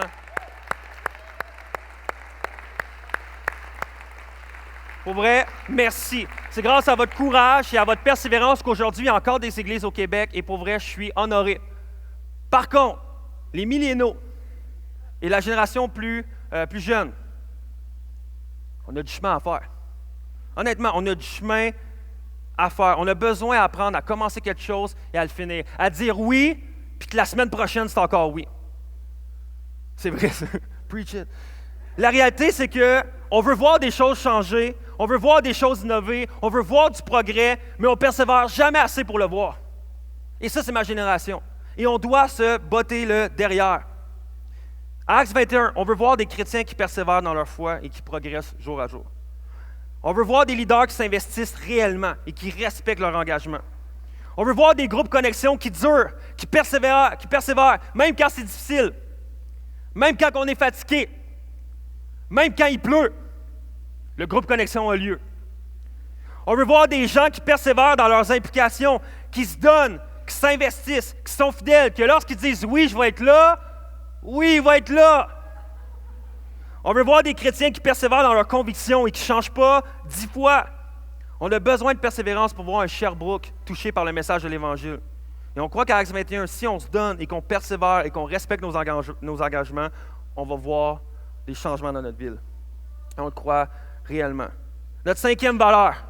Pour vrai, merci. C'est grâce à votre courage et à votre persévérance qu'aujourd'hui, il y a encore des églises au Québec. Et pour vrai, je suis honoré. Par contre, les milléniaux et la génération plus jeune, on a du chemin à faire. Honnêtement, on a du chemin à faire. On a besoin d'apprendre à commencer quelque chose et à le finir. À dire oui, puis que la semaine prochaine, c'est encore oui. C'est vrai, ça. Preach it. La réalité, c'est qu'on veut voir des choses changer, on veut voir des choses innover, on veut voir du progrès, mais on ne persévère jamais assez pour le voir. Et ça, c'est ma génération. Et on doit se botter le derrière. À Acts 21, on veut voir des chrétiens qui persévèrent dans leur foi et qui progressent jour à jour. On veut voir des leaders qui s'investissent réellement et qui respectent leur engagement. On veut voir des groupes connexion qui durent, qui persévèrent, même quand c'est difficile, même quand on est fatigué, même quand il pleut. Le groupe connexion a lieu. On veut voir des gens qui persévèrent dans leurs implications, qui se donnent, qui s'investissent, qui sont fidèles, que lorsqu'ils disent « oui, je vais être là », oui, il va être là. On veut voir des chrétiens qui persévèrent dans leurs convictions et qui ne changent pas 10 fois. On a besoin de persévérance pour voir un Sherbrooke touché par le message de l'Évangile. Et on croit qu'à Acts 21, si on se donne et qu'on persévère et qu'on respecte nos engagements, on va voir des changements dans notre ville. Et on le croit réellement. Notre 5e valeur,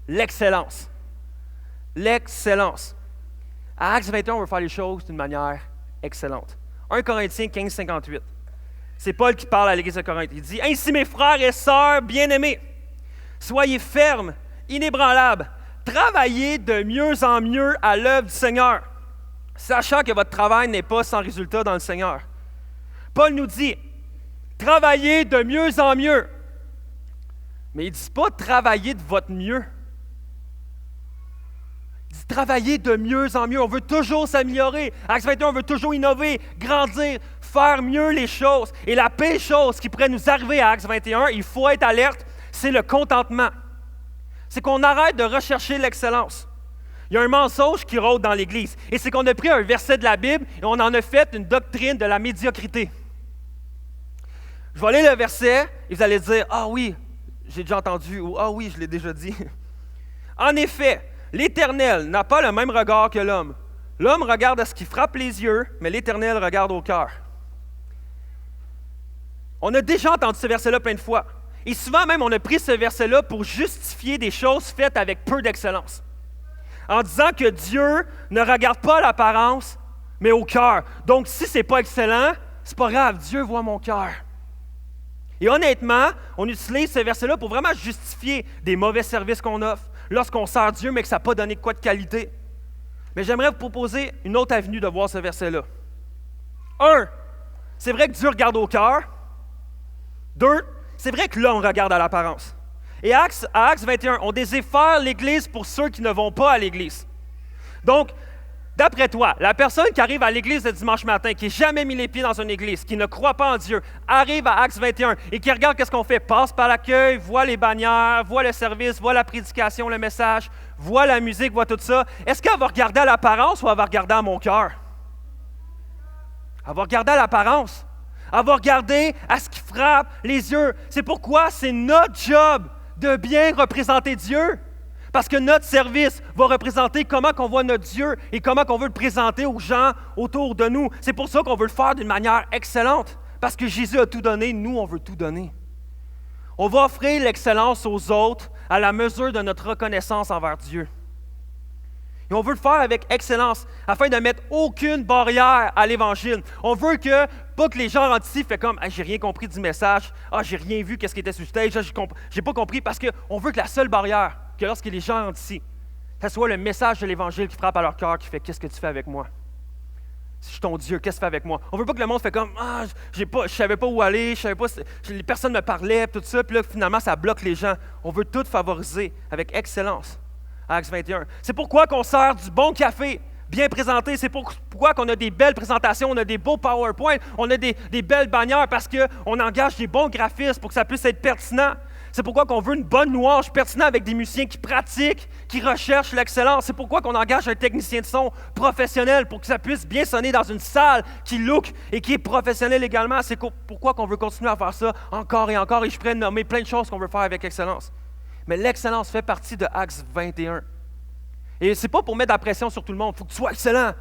l'excellence. L'excellence. À Acts 21, on veut faire les choses d'une manière excellente. 1 Corinthiens 15, 58. C'est Paul qui parle à l'Église de Corinthe. Il dit « Ainsi, mes frères et sœurs bien-aimés, soyez fermes, inébranlables, travaillez de mieux en mieux à l'œuvre du Seigneur, sachant que votre travail n'est pas sans résultat dans le Seigneur. » Paul nous dit « Travaillez de mieux en mieux. » Mais il ne dit pas « Travaillez de votre mieux ». Il dit « Travaillez de mieux en mieux. » On veut toujours s'améliorer. Acts 21, on veut toujours innover, grandir, faire mieux les choses. Et la pire chose qui pourrait nous arriver à Acts 21, il faut être alerte, c'est le contentement. C'est qu'on arrête de rechercher l'excellence. Il y a un mensonge qui rôde dans l'Église. Et c'est qu'on a pris un verset de la Bible et on en a fait une doctrine de la médiocrité. Je vais lire le verset et vous allez dire « Ah oui, j'ai déjà entendu » ou « Ah oui, je l'ai déjà dit. » En effet, l'Éternel n'a pas le même regard que l'homme. L'homme regarde à ce qui frappe les yeux, mais l'Éternel regarde au cœur. On a déjà entendu ce verset-là plein de fois. Et souvent même, on a pris ce verset-là pour justifier des choses faites avec peu d'excellence. En disant que Dieu ne regarde pas l'apparence, mais au cœur. Donc, si ce n'est pas excellent, c'est pas grave, Dieu voit mon cœur. Et honnêtement, on utilise ce verset-là pour vraiment justifier des mauvais services qu'on offre, lorsqu'on sert Dieu, mais que ça n'a pas donné quoi de qualité. Mais j'aimerais vous proposer une autre avenue de voir ce verset-là. 1, c'est vrai que Dieu regarde au cœur. 2, c'est vrai que l'homme regarde à l'apparence. Et à Acts 21, on désire faire l'Église pour ceux qui ne vont pas à l'Église. Donc, d'après toi, la personne qui arrive à l'Église le dimanche matin, qui n'a jamais mis les pieds dans une Église, qui ne croit pas en Dieu, arrive à Acts 21 et qui regarde qu'est-ce qu'on fait, passe par l'accueil, voit les bannières, voit le service, voit la prédication, le message, voit la musique, voit tout ça. Est-ce qu'elle va regarder à l'apparence ou elle va regarder à mon cœur? Elle va regarder à l'apparence. Elle va regarder à ce qui frappe les yeux. C'est pourquoi c'est notre job de bien représenter Dieu. Parce que notre service va représenter comment on voit notre Dieu et comment on veut le présenter aux gens autour de nous. C'est pour ça qu'on veut le faire d'une manière excellente. Parce que Jésus a tout donné, nous, on veut tout donner. On va offrir l'excellence aux autres à la mesure de notre reconnaissance envers Dieu. Et on veut le faire avec excellence, afin de mettre aucune barrière à l'Évangile. On veut que, pas que les gens rentrent ici fait comme « j'ai rien compris du message, j'ai rien vu, qu'est-ce qui était sur le stage, j'ai pas compris », parce qu'on veut que la seule barrière, que lorsque les gens rentrent ici, ce soit le message de l'Évangile qui frappe à leur cœur, qui fait « qu'est-ce que tu fais avec moi? Si je suis ton Dieu, qu'est-ce que tu fais avec moi? » On veut pas que le monde fait comme « je savais pas où aller, personne ne me parlait, tout ça », puis là, finalement, ça bloque les gens. On veut tout favoriser avec excellence. Acts 21. C'est pourquoi qu'on sert du bon café, bien présenté. C'est pourquoi qu'on a des belles présentations, on a des beaux PowerPoint, on a des belles bannières parce qu'on engage des bons graphistes pour que ça puisse être pertinent. C'est pourquoi qu'on veut une bonne louange pertinente avec des musiciens qui pratiquent, qui recherchent l'excellence. C'est pourquoi qu'on engage un technicien de son professionnel pour que ça puisse bien sonner dans une salle qui look et qui est professionnelle également. C'est pourquoi qu'on veut continuer à faire ça encore et encore. Et je pourrais nommer plein de choses qu'on veut faire avec excellence. Mais l'excellence fait partie de Acts 21. Et ce n'est pas pour mettre de la pression sur tout le monde. Il faut que tu sois excellent.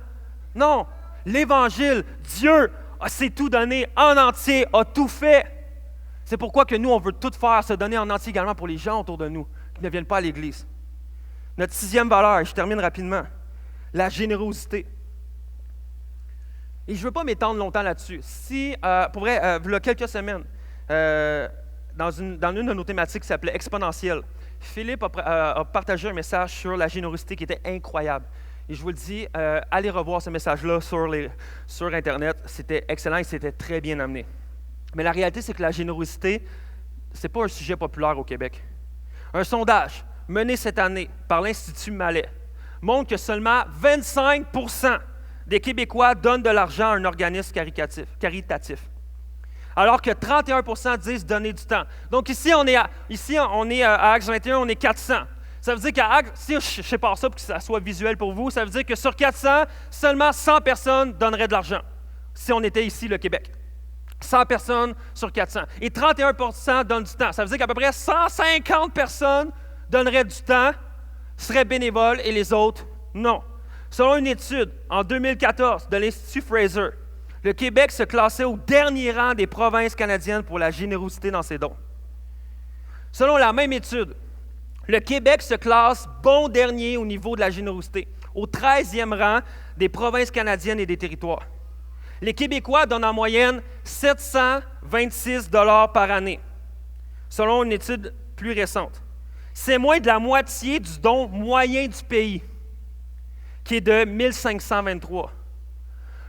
Non. L'Évangile, Dieu s'est tout donné en entier, a tout fait. C'est pourquoi que nous, on veut tout faire, se donner en entier également pour les gens autour de nous qui ne viennent pas à l'Église. Notre 6e valeur, et je termine rapidement, la générosité. Et je ne veux pas m'étendre longtemps là-dessus. Pour vrai, il y a quelques semaines, dans une de nos thématiques qui s'appelait Exponentiel, Philippe a partagé un message sur la générosité qui était incroyable. Et je vous le dis, allez revoir ce message-là sur Internet. C'était excellent et c'était très bien amené. Mais la réalité, c'est que la générosité, ce n'est pas un sujet populaire au Québec. Un sondage mené cette année par l'Institut Mallet montre que seulement 25% des Québécois donnent de l'argent à un organisme caritatif. Alors que 31% disent donner du temps. Donc ici, on est à Acts 21, on est 400. Ça veut dire qu'à Acts, si je sépare ça pour que ça soit visuel pour vous, ça veut dire que sur 400, seulement 100 personnes donneraient de l'argent. Si on était ici, le Québec. 100 personnes sur 400. Et 31% donnent du temps. Ça veut dire qu'à peu près 150 personnes donneraient du temps, seraient bénévoles, et les autres, non. Selon une étude en 2014 de l'Institut Fraser, le Québec se classait au dernier rang des provinces canadiennes pour la générosité dans ses dons. Selon la même étude, le Québec se classe bon dernier au niveau de la générosité, au 13e rang des provinces canadiennes et des territoires. Les Québécois donnent en moyenne 726 $ par année, selon une étude plus récente. C'est moins de la moitié du don moyen du pays, qui est de 1523.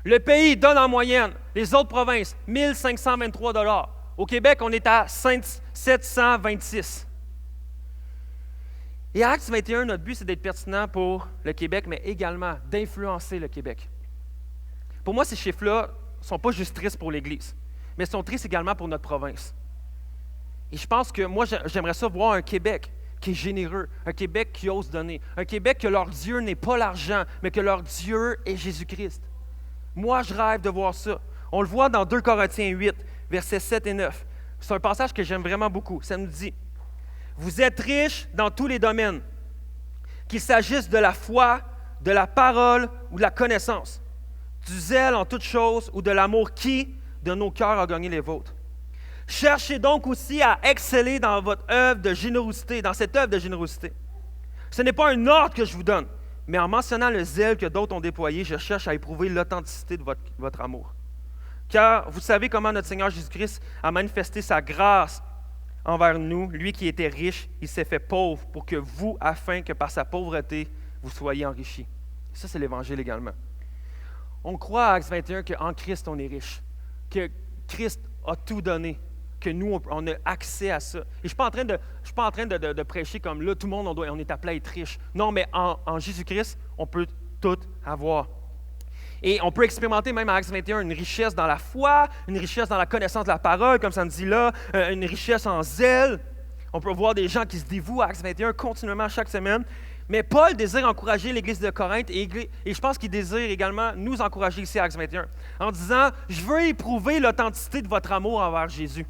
Le pays donne en moyenne, les autres provinces, 1523 $. Au Québec, on est à 726. Et Acts 21, notre but, c'est d'être pertinent pour le Québec, mais également d'influencer le Québec. Pour moi, ces chiffres-là ne sont pas juste tristes pour l'Église, mais sont tristes également pour notre province. Et je pense que moi, j'aimerais ça voir un Québec qui est généreux, un Québec qui ose donner, un Québec que leur Dieu n'est pas l'argent, mais que leur Dieu est Jésus-Christ. Moi, je rêve de voir ça. On le voit dans 2 Corinthiens 8, versets 7 et 9. C'est un passage que j'aime vraiment beaucoup. Ça nous dit, « Vous êtes riches dans tous les domaines, qu'il s'agisse de la foi, de la parole ou de la connaissance, du zèle en toutes choses ou de l'amour qui, de nos cœurs, a gagné les vôtres. Cherchez donc aussi à exceller dans votre œuvre de générosité, dans cette œuvre de générosité. Ce n'est pas un ordre que je vous donne, mais en mentionnant le zèle que d'autres ont déployé, je cherche à éprouver l'authenticité de votre amour. Car vous savez comment notre Seigneur Jésus-Christ a manifesté sa grâce envers nous. Lui qui était riche, il s'est fait pauvre pour que vous, afin que par sa pauvreté, vous soyez enrichis. » Ça, c'est l'Évangile également. On croit à Acts 21 qu'en Christ, on est riche, que Christ a tout donné, que nous, on a accès à ça. Et je ne suis pas en train de prêcher comme là, tout le monde, on est appelé à être riche. Non, mais en Jésus-Christ, on peut tout avoir. Et on peut expérimenter même à Acts 21 une richesse dans la foi, une richesse dans la connaissance de la parole, comme ça nous dit là, une richesse en zèle. On peut voir des gens qui se dévouent à Acts 21 continuellement chaque semaine. Mais Paul désire encourager l'Église de Corinthe et je pense qu'il désire également nous encourager ici à Acts 21 en disant « Je veux éprouver l'authenticité de votre amour envers Jésus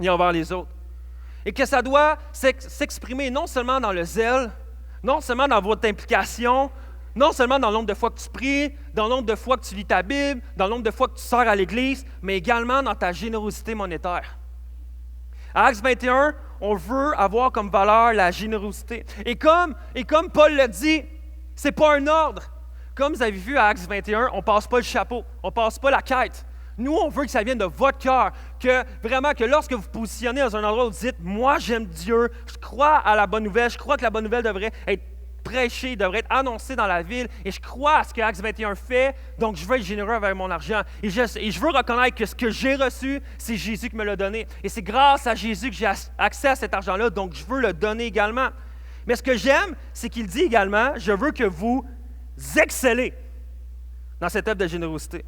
et envers les autres. » Et que ça doit s'exprimer non seulement dans le zèle, non seulement dans votre implication, non seulement dans le nombre de fois que tu pries, dans le nombre de fois que tu lis ta Bible, dans le nombre de fois que tu sors à l'Église, mais également dans ta générosité monétaire. À Acts 21, on veut avoir comme valeur la générosité. Et comme Paul l'a dit, ce n'est pas un ordre. Comme vous avez vu à Acts 21, on ne passe pas le chapeau, on ne passe pas la quête. Nous, on veut que ça vienne de votre cœur, que vraiment que lorsque vous vous positionnez dans un endroit où vous dites « Moi, j'aime Dieu, je crois à la bonne nouvelle, je crois que la bonne nouvelle devrait être prêchée, devrait être annoncée dans la ville, et je crois à ce que Acts 21 fait, donc je veux être généreux avec mon argent. Et je veux reconnaître que ce que j'ai reçu, c'est Jésus qui me l'a donné. Et c'est grâce à Jésus que j'ai accès à cet argent-là, donc je veux le donner également. Mais ce que j'aime, c'est qu'il dit également « Je veux que vous excellez dans cette œuvre de générosité. »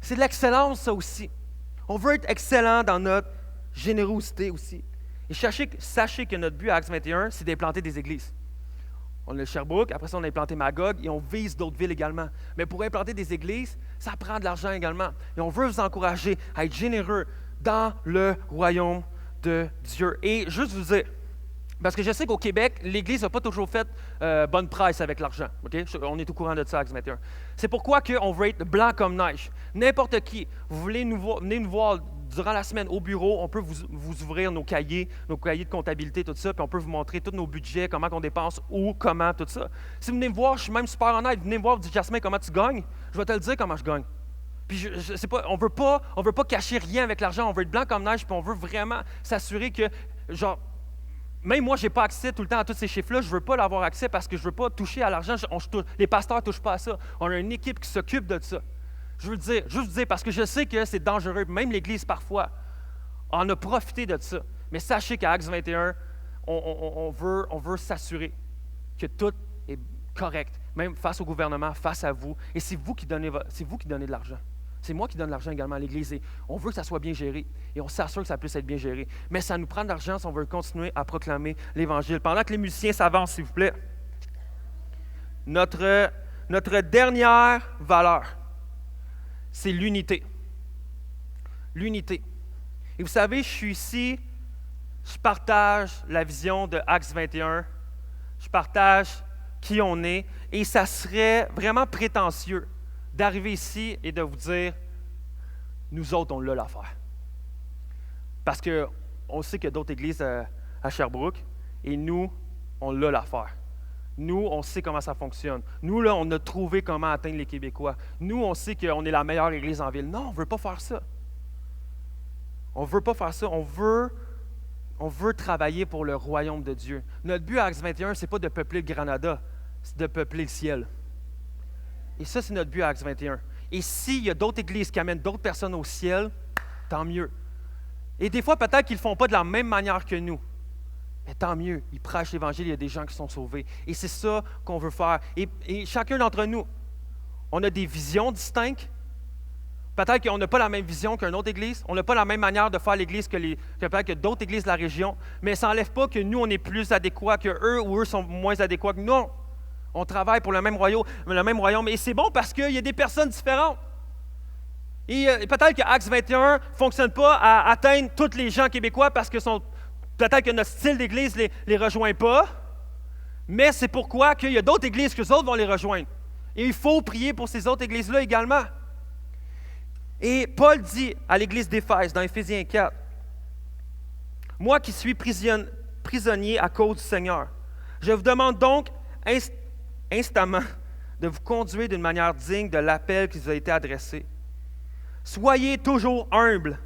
C'est de l'excellence, ça aussi. On veut être excellent dans notre générosité aussi. Et sachez que notre but à Acts 21, c'est d'implanter des églises. On a le Sherbrooke, après ça, on a implanté Magog et on vise d'autres villes également. Mais pour implanter des églises, ça prend de l'argent également. Et on veut vous encourager à être généreux dans le royaume de Dieu. Et juste vous dire, parce que je sais qu'au Québec, l'Église n'a pas toujours fait bonne presse avec l'argent. Okay? On est au courant de ça, Acts 21. C'est pourquoi on veut être blanc comme neige. N'importe qui, vous voulez venez nous voir durant la semaine au bureau, on peut vous ouvrir nos cahiers de comptabilité, tout ça, puis on peut vous montrer tous nos budgets, comment on dépense, où, comment, tout ça. Si vous venez me voir, je suis même super honnête, venez me voir, vous dites « Jasmin, comment tu gagnes? » Je vais te le dire comment je gagne. Puis je sais pas, on veut pas cacher rien avec l'argent, on veut être blanc comme neige, puis on veut vraiment s'assurer que, genre, même moi, je n'ai pas accès tout le temps à tous ces chiffres-là. Je ne veux pas l'avoir accès parce que je ne veux pas toucher à l'argent. Les pasteurs ne touchent pas à ça. On a une équipe qui s'occupe de ça. Je veux le dire, juste vous dire, parce que je sais que c'est dangereux. Même l'Église, parfois, en a profité de ça. Mais sachez qu'à Acts 21, on veut s'assurer que tout est correct, même face au gouvernement, face à vous. Et c'est vous qui donnez de l'argent. C'est moi qui donne l'argent également à l'Église. Et on veut que ça soit bien géré. Et on s'assure que ça puisse être bien géré. Mais ça nous prend de l'argent si on veut continuer à proclamer l'Évangile. Pendant que les musiciens s'avancent, s'il vous plaît. Notre dernière valeur, c'est l'unité. L'unité. Et vous savez, je suis ici, je partage la vision de Acts 21. Je partage qui on est. Et ça serait vraiment prétentieux d'arriver ici et de vous dire, nous autres, on l'a l'affaire. Parce qu'on sait qu'il y a d'autres églises à Sherbrooke, et nous, on l'a l'affaire. Nous, on sait comment ça fonctionne. Nous, là, on a trouvé comment atteindre les Québécois. Nous, on sait qu'on est la meilleure église en ville. Non, on ne veut pas faire ça. On ne veut pas faire ça. On veut travailler pour le royaume de Dieu. Notre but à Acts 21, ce n'est pas de peupler le Granada, c'est de peupler le ciel. Et ça, c'est notre but à Acts 21. Et s'il y a d'autres églises qui amènent d'autres personnes au ciel, tant mieux. Et des fois, peut-être qu'ils ne le font pas de la même manière que nous. Mais tant mieux, ils prêchent l'Évangile, il y a des gens qui sont sauvés. Et c'est ça qu'on veut faire. Et chacun d'entre nous, on a des visions distinctes. Peut-être qu'on n'a pas la même vision qu'une autre église. On n'a pas la même manière de faire l'église que peut-être que d'autres églises de la région. Mais ça n'enlève pas que nous, on est plus adéquats qu'eux ou eux sont moins adéquats que nous. Non. On travaille pour le même royaume. Et c'est bon parce qu'il y a des personnes différentes. Et peut-être que Acts 21 ne fonctionne pas à atteindre tous les gens québécois parce que peut-être que notre style d'église ne les rejoint pas. Mais c'est pourquoi qu'il y a d'autres églises que les autres vont les rejoindre. Et il faut prier pour ces autres églises-là également. Et Paul dit à l'église d'Éphèse, dans Éphésiens 4, « Moi qui suis prisonnier à cause du Seigneur, je vous demande donc instamment de vous conduire d'une manière digne de l'appel qui vous a été adressé. Soyez toujours humbles,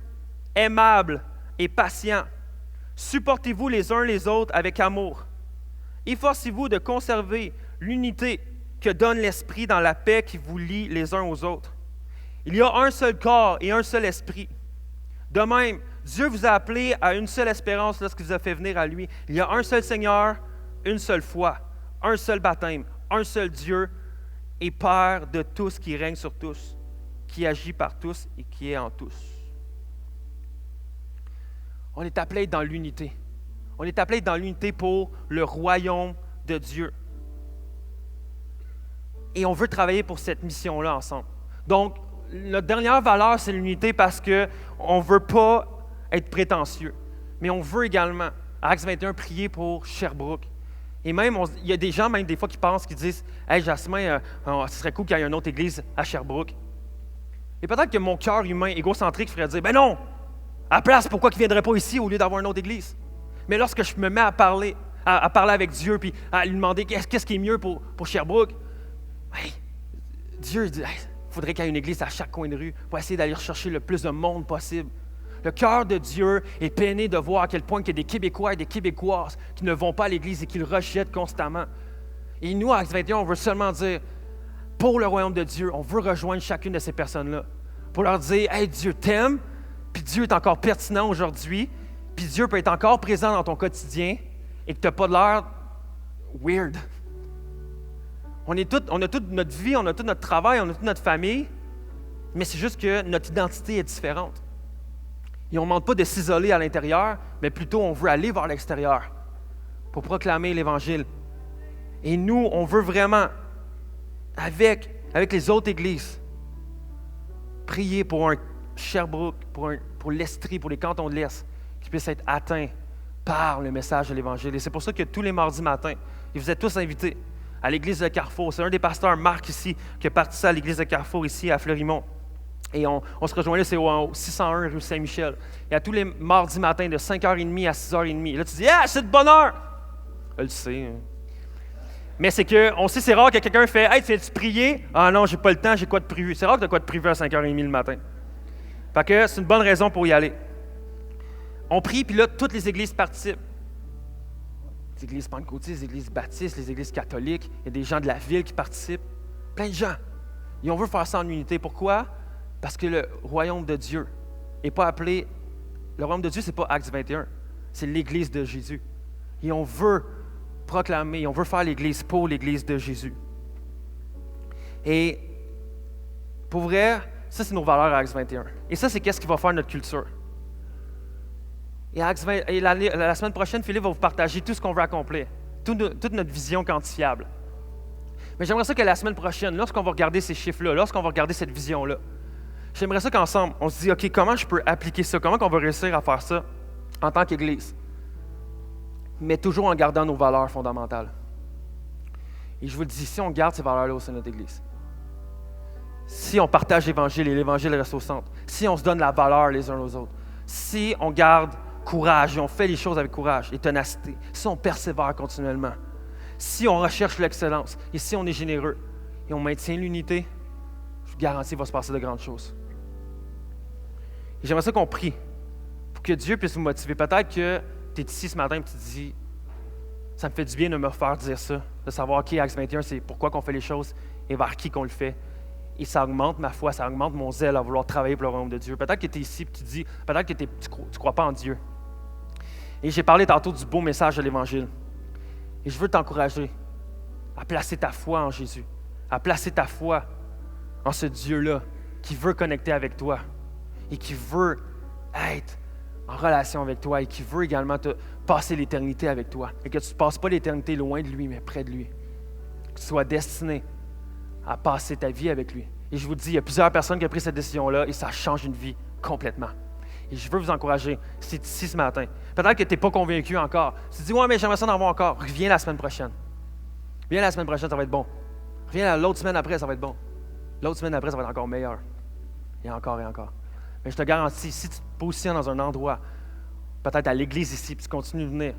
aimables et patients. Supportez-vous les uns les autres avec amour. Efforcez-vous de conserver l'unité que donne l'Esprit dans la paix qui vous lie les uns aux autres. Il y a un seul corps et un seul esprit. De même, Dieu vous a appelé à une seule espérance lorsqu'il vous a fait venir à lui. Il y a un seul Seigneur, une seule foi, un seul baptême, un seul Dieu et Père de tous qui règne sur tous, qui agit par tous et qui est en tous. » On est appelé à être dans l'unité. On est appelé à être dans l'unité pour le royaume de Dieu. Et on veut travailler pour cette mission-là ensemble. Donc, notre dernière valeur, c'est l'unité parce qu'on ne veut pas être prétentieux. Mais on veut également, à Acts 21, prier pour Sherbrooke. Et même, il y a des gens, même des fois, qui disent « Hey, Jasmin, ce serait cool qu'il y ait une autre église à Sherbrooke. » Et peut-être que mon cœur humain égocentrique ferait dire « Ben non! À la place, pourquoi qu'il ne viendrait pas ici au lieu d'avoir une autre église? » Mais lorsque je me mets à parler avec Dieu puis à lui demander qu'est-ce qui est mieux pour Sherbrooke, hey, Dieu dit hey, « Il faudrait qu'il y ait une église à chaque coin de rue pour essayer d'aller chercher le plus de monde possible. » Le cœur de Dieu est peiné de voir à quel point il y a des Québécois et des Québécoises qui ne vont pas à l'Église et qui le rejettent constamment. Et nous, à Acts 21, on veut seulement dire, pour le royaume de Dieu, on veut rejoindre chacune de ces personnes-là. Pour leur dire, « Hey, Dieu t'aime, puis Dieu est encore pertinent aujourd'hui, puis Dieu peut être encore présent dans ton quotidien et que tu n'as pas l'air weird. » On a toute notre vie, on a tout notre travail, on a toute notre famille, mais c'est juste que notre identité est différente. Et on ne demande pas de s'isoler à l'intérieur, mais plutôt on veut aller vers l'extérieur pour proclamer l'Évangile. Et nous, on veut vraiment, avec les autres églises, prier pour un Sherbrooke, pour l'Estrie, pour les cantons de l'Est, qui puissent être atteints par le message de l'Évangile. Et c'est pour ça que tous les mardis matins, et vous êtes tous invités à l'église de Carrefour. C'est un des pasteurs, Marc, ici, qui est parti à l'église de Carrefour, ici, à Fleurimont. Et on se rejoint là, c'est au 601 rue Saint-Michel. Et à tous les mardis matins, de 5h30 à 6h30. Et là, tu dis, « Ah, c'est de bonne heure! » Je le sais. Mais c'est qu'on sait, c'est rare que quelqu'un fait, « Hey, tu viens-tu prier? » « Ah non, j'ai pas le temps, j'ai quoi de prévu? » C'est rare que tu as quoi de prévu à 5h30 le matin. Fait que c'est une bonne raison pour y aller. On prie, puis là, toutes les églises participent. Les églises pentecôtistes, les églises baptistes, les églises catholiques. Il y a des gens de la ville qui participent. Plein de gens. Et on veut faire ça en unité. Pourquoi? Parce que le royaume de Dieu n'est pas appelé... Le royaume de Dieu, ce n'est pas Acts 21. C'est l'Église de Jésus. Et on veut proclamer, on veut faire l'Église pour l'Église de Jésus. Et pour vrai, ça, c'est nos valeurs à Acts 21. Et ça, c'est qu'est-ce qui va faire notre culture. Et la semaine prochaine, Philippe va vous partager tout ce qu'on veut accomplir, toute notre vision quantifiable. Mais j'aimerais ça que la semaine prochaine, lorsqu'on va regarder ces chiffres-là, lorsqu'on va regarder cette vision-là, j'aimerais ça qu'ensemble, on se dise, OK, comment je peux appliquer ça? Comment on va réussir à faire ça en tant qu'Église? Mais toujours en gardant nos valeurs fondamentales. Et je vous le dis, si on garde ces valeurs-là au sein de notre Église, si on partage l'Évangile et l'Évangile reste au centre, si on se donne la valeur les uns aux autres, si on garde courage et on fait les choses avec courage et ténacité, si on persévère continuellement, si on recherche l'excellence et si on est généreux et on maintient l'unité, je vous garantis qu'il va se passer de grandes choses. Et j'aimerais ça qu'on prie pour que Dieu puisse vous motiver. Peut-être que tu es ici ce matin et tu te dis, ça me fait du bien de me faire dire ça, de savoir, OK, Acts 21, c'est pourquoi qu'on fait les choses et vers qui qu'on le fait. Et ça augmente ma foi, ça augmente mon zèle à vouloir travailler pour le royaume de Dieu. Peut-être que tu es ici et tu te dis, peut-être que tu ne crois pas en Dieu. Et j'ai parlé tantôt du beau message de l'Évangile. Et je veux t'encourager à placer ta foi en Jésus, à placer ta foi en ce Dieu-là qui veut connecter avec toi et qui veut être en relation avec toi et qui veut également te passer l'éternité avec toi. Et que tu ne passes pas l'éternité loin de lui, mais près de lui. Que tu sois destiné à passer ta vie avec lui. Et je vous dis, il y a plusieurs personnes qui ont pris cette décision-là et ça change une vie complètement. Et je veux vous encourager, si tu es ici ce matin, peut-être que tu n'es pas convaincu encore. Tu te dis, ouais, mais j'aimerais ça en avoir encore. Reviens la semaine prochaine. Viens la semaine prochaine, ça va être bon. Reviens l'autre semaine après, ça va être bon. L'autre semaine après, ça va être encore meilleur. Et encore et encore. Mais je te garantis, si tu te positionnes dans un endroit, peut-être à l'église ici, puis tu continues de venir,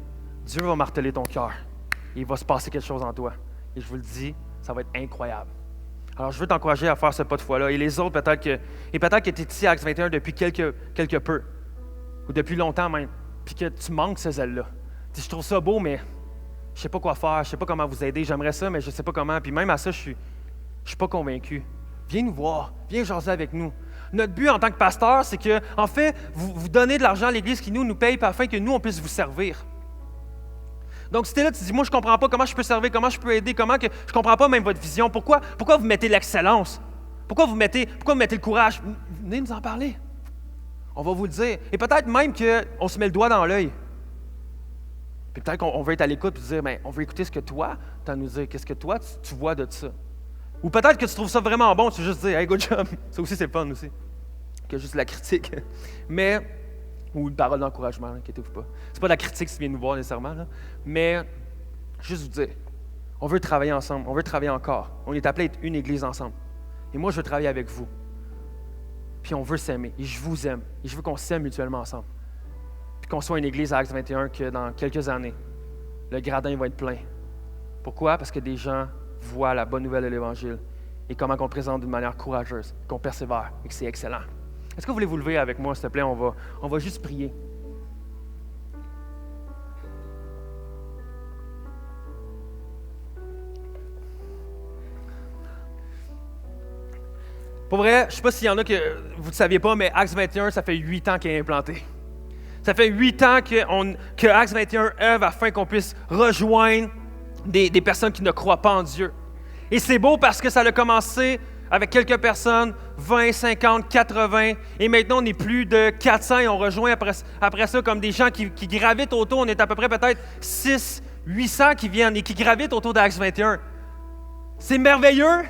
Dieu va marteler ton cœur. Et il va se passer quelque chose en toi. Et je vous le dis, ça va être incroyable. Alors, je veux t'encourager à faire ce pas de foi-là. Et les autres, peut-être que tu es ici à Acts 21 depuis quelque peu, ou depuis longtemps même, puis que tu manques ce zèle-là. Tu dis, je trouve ça beau, mais je ne sais pas quoi faire, je ne sais pas comment vous aider, j'aimerais ça, mais je ne sais pas comment. Puis même à ça, je ne suis pas convaincu. Viens nous voir, viens jaser avec nous. Notre but en tant que pasteur, c'est que, en fait, vous donnez de l'argent à l'Église qui nous paye afin que nous, on puisse vous servir. Donc, si tu es là, tu te dis, moi, je ne comprends pas comment je peux servir, comment je peux aider, je ne comprends pas même votre vision. Pourquoi vous mettez l'excellence? Pourquoi vous mettez le courage? Venez nous en parler. On va vous le dire. Et peut-être même qu'on se met le doigt dans l'œil. Puis peut-être qu'on veut être à l'écoute et dire, bien, on veut écouter ce que toi, tu as à nous dire. Qu'est-ce que toi, tu vois de ça? Ou peut-être que tu trouves ça vraiment bon, tu veux juste dire, hey, good job. Ça aussi, c'est fun aussi. Que juste la critique. Mais, ou une parole d'encouragement, inquiétez-vous pas. C'est pas de la critique si tu viens nous voir nécessairement, là. Mais, juste vous dire, on veut travailler ensemble, on veut travailler encore. On est appelé à être une église ensemble. Et moi, je veux travailler avec vous. Puis on veut s'aimer. Et je vous aime. Et je veux qu'on s'aime mutuellement ensemble. Puis qu'on soit une église à Acts 21 que dans quelques années, le gradin va être plein. Pourquoi? Parce que des gens voient la bonne nouvelle de l'Évangile et comment on présente d'une manière courageuse, qu'on persévère et que c'est excellent. Est-ce que vous voulez vous lever avec moi, s'il te plaît? On va juste prier. Pour vrai, je ne sais pas s'il y en a que vous ne saviez pas, mais Acts 21, ça fait 8 ans qu'il est implanté. Ça fait 8 ans que Acts 21 œuvre afin qu'on puisse rejoindre des personnes qui ne croient pas en Dieu. Et c'est beau parce que ça a commencé avec quelques personnes, 20, 50, 80, et maintenant on est plus de 400 et on rejoint après ça comme des gens qui gravitent autour. On est à peu près peut-être 600, 800 qui viennent et qui gravitent autour d'Acts 21. C'est merveilleux!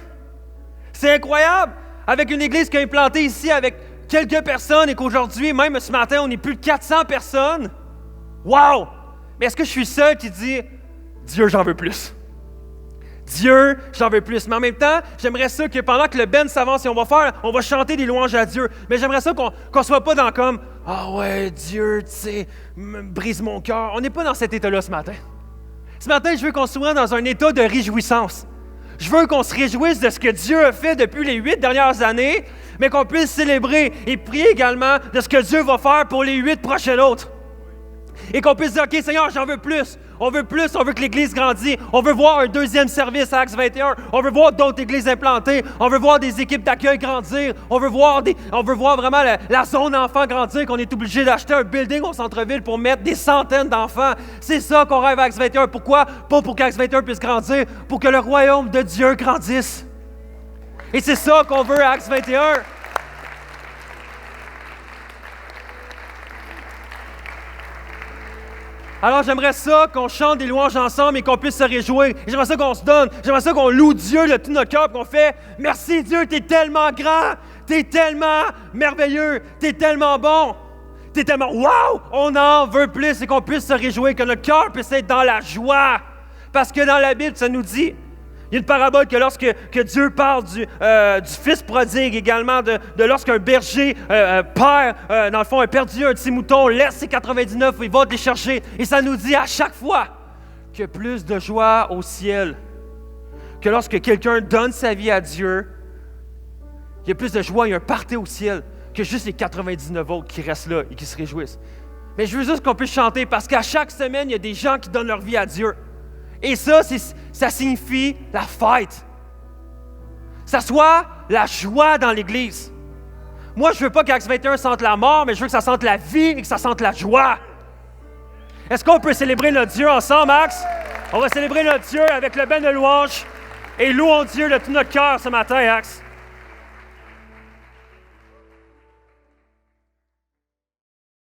C'est incroyable! Avec une église qui est implantée ici avec quelques personnes et qu'aujourd'hui, même ce matin, on est plus de 400 personnes. Wow! Mais est-ce que je suis seul qui dit « Dieu, j'en veux plus ». Dieu, j'en veux plus. Mais en même temps, j'aimerais ça que pendant que le Ben s'avance et on va chanter des louanges à Dieu, mais j'aimerais ça qu'on ne soit pas dans comme « Ah ouais, Dieu, tu sais, brise mon cœur ». On n'est pas dans cet état-là ce matin. Ce matin, je veux qu'on soit dans un état de réjouissance. Je veux qu'on se réjouisse de ce que Dieu a fait depuis les 8 dernières années, mais qu'on puisse célébrer et prier également de ce que Dieu va faire pour les 8 prochaines autres. Et qu'on puisse dire, OK, Seigneur, j'en veux plus. On veut plus, on veut que l'Église grandisse. On veut voir un deuxième service à Acts 21. On veut voir d'autres églises implantées. On veut voir des équipes d'accueil grandir. On veut voir vraiment la zone enfants grandir, qu'on est obligé d'acheter un building au centre-ville pour mettre des centaines d'enfants. C'est ça qu'on rêve à Acts 21. Pourquoi? Pas pour qu'Acts 21 puisse grandir, pour que le royaume de Dieu grandisse. Et c'est ça qu'on veut à Acts 21. Alors, j'aimerais ça qu'on chante des louanges ensemble et qu'on puisse se réjouir. Et j'aimerais ça qu'on se donne. J'aimerais ça qu'on loue Dieu de tout notre cœur, qu'on fait « Merci Dieu, t'es tellement grand, t'es tellement merveilleux, t'es tellement bon, t'es tellement... Wow! On en veut plus et qu'on puisse se réjouir, que notre cœur puisse être dans la joie. » Parce que dans la Bible, ça nous dit... Il y a une parabole que lorsque Dieu parle du fils prodigue, également de lorsqu'un berger perd, dans le fond, a perdu un petit mouton, laisse ses 99, il va les chercher. Et ça nous dit à chaque fois qu'il y a plus de joie au ciel que lorsque quelqu'un donne sa vie à Dieu. Il y a plus de joie, il y a un party au ciel que juste les 99 autres qui restent là et qui se réjouissent. Mais je veux juste qu'on puisse chanter parce qu'à chaque semaine, il y a des gens qui donnent leur vie à Dieu. Et ça signifie la fête. Ça soit la joie dans l'Église. Moi, je ne veux pas qu'Acts 21 sente la mort, mais je veux que ça sente la vie et que ça sente la joie. Est-ce qu'on peut célébrer notre Dieu ensemble, Max? On va célébrer notre Dieu avec le band de louange et louons Dieu de tout notre cœur ce matin, Axe.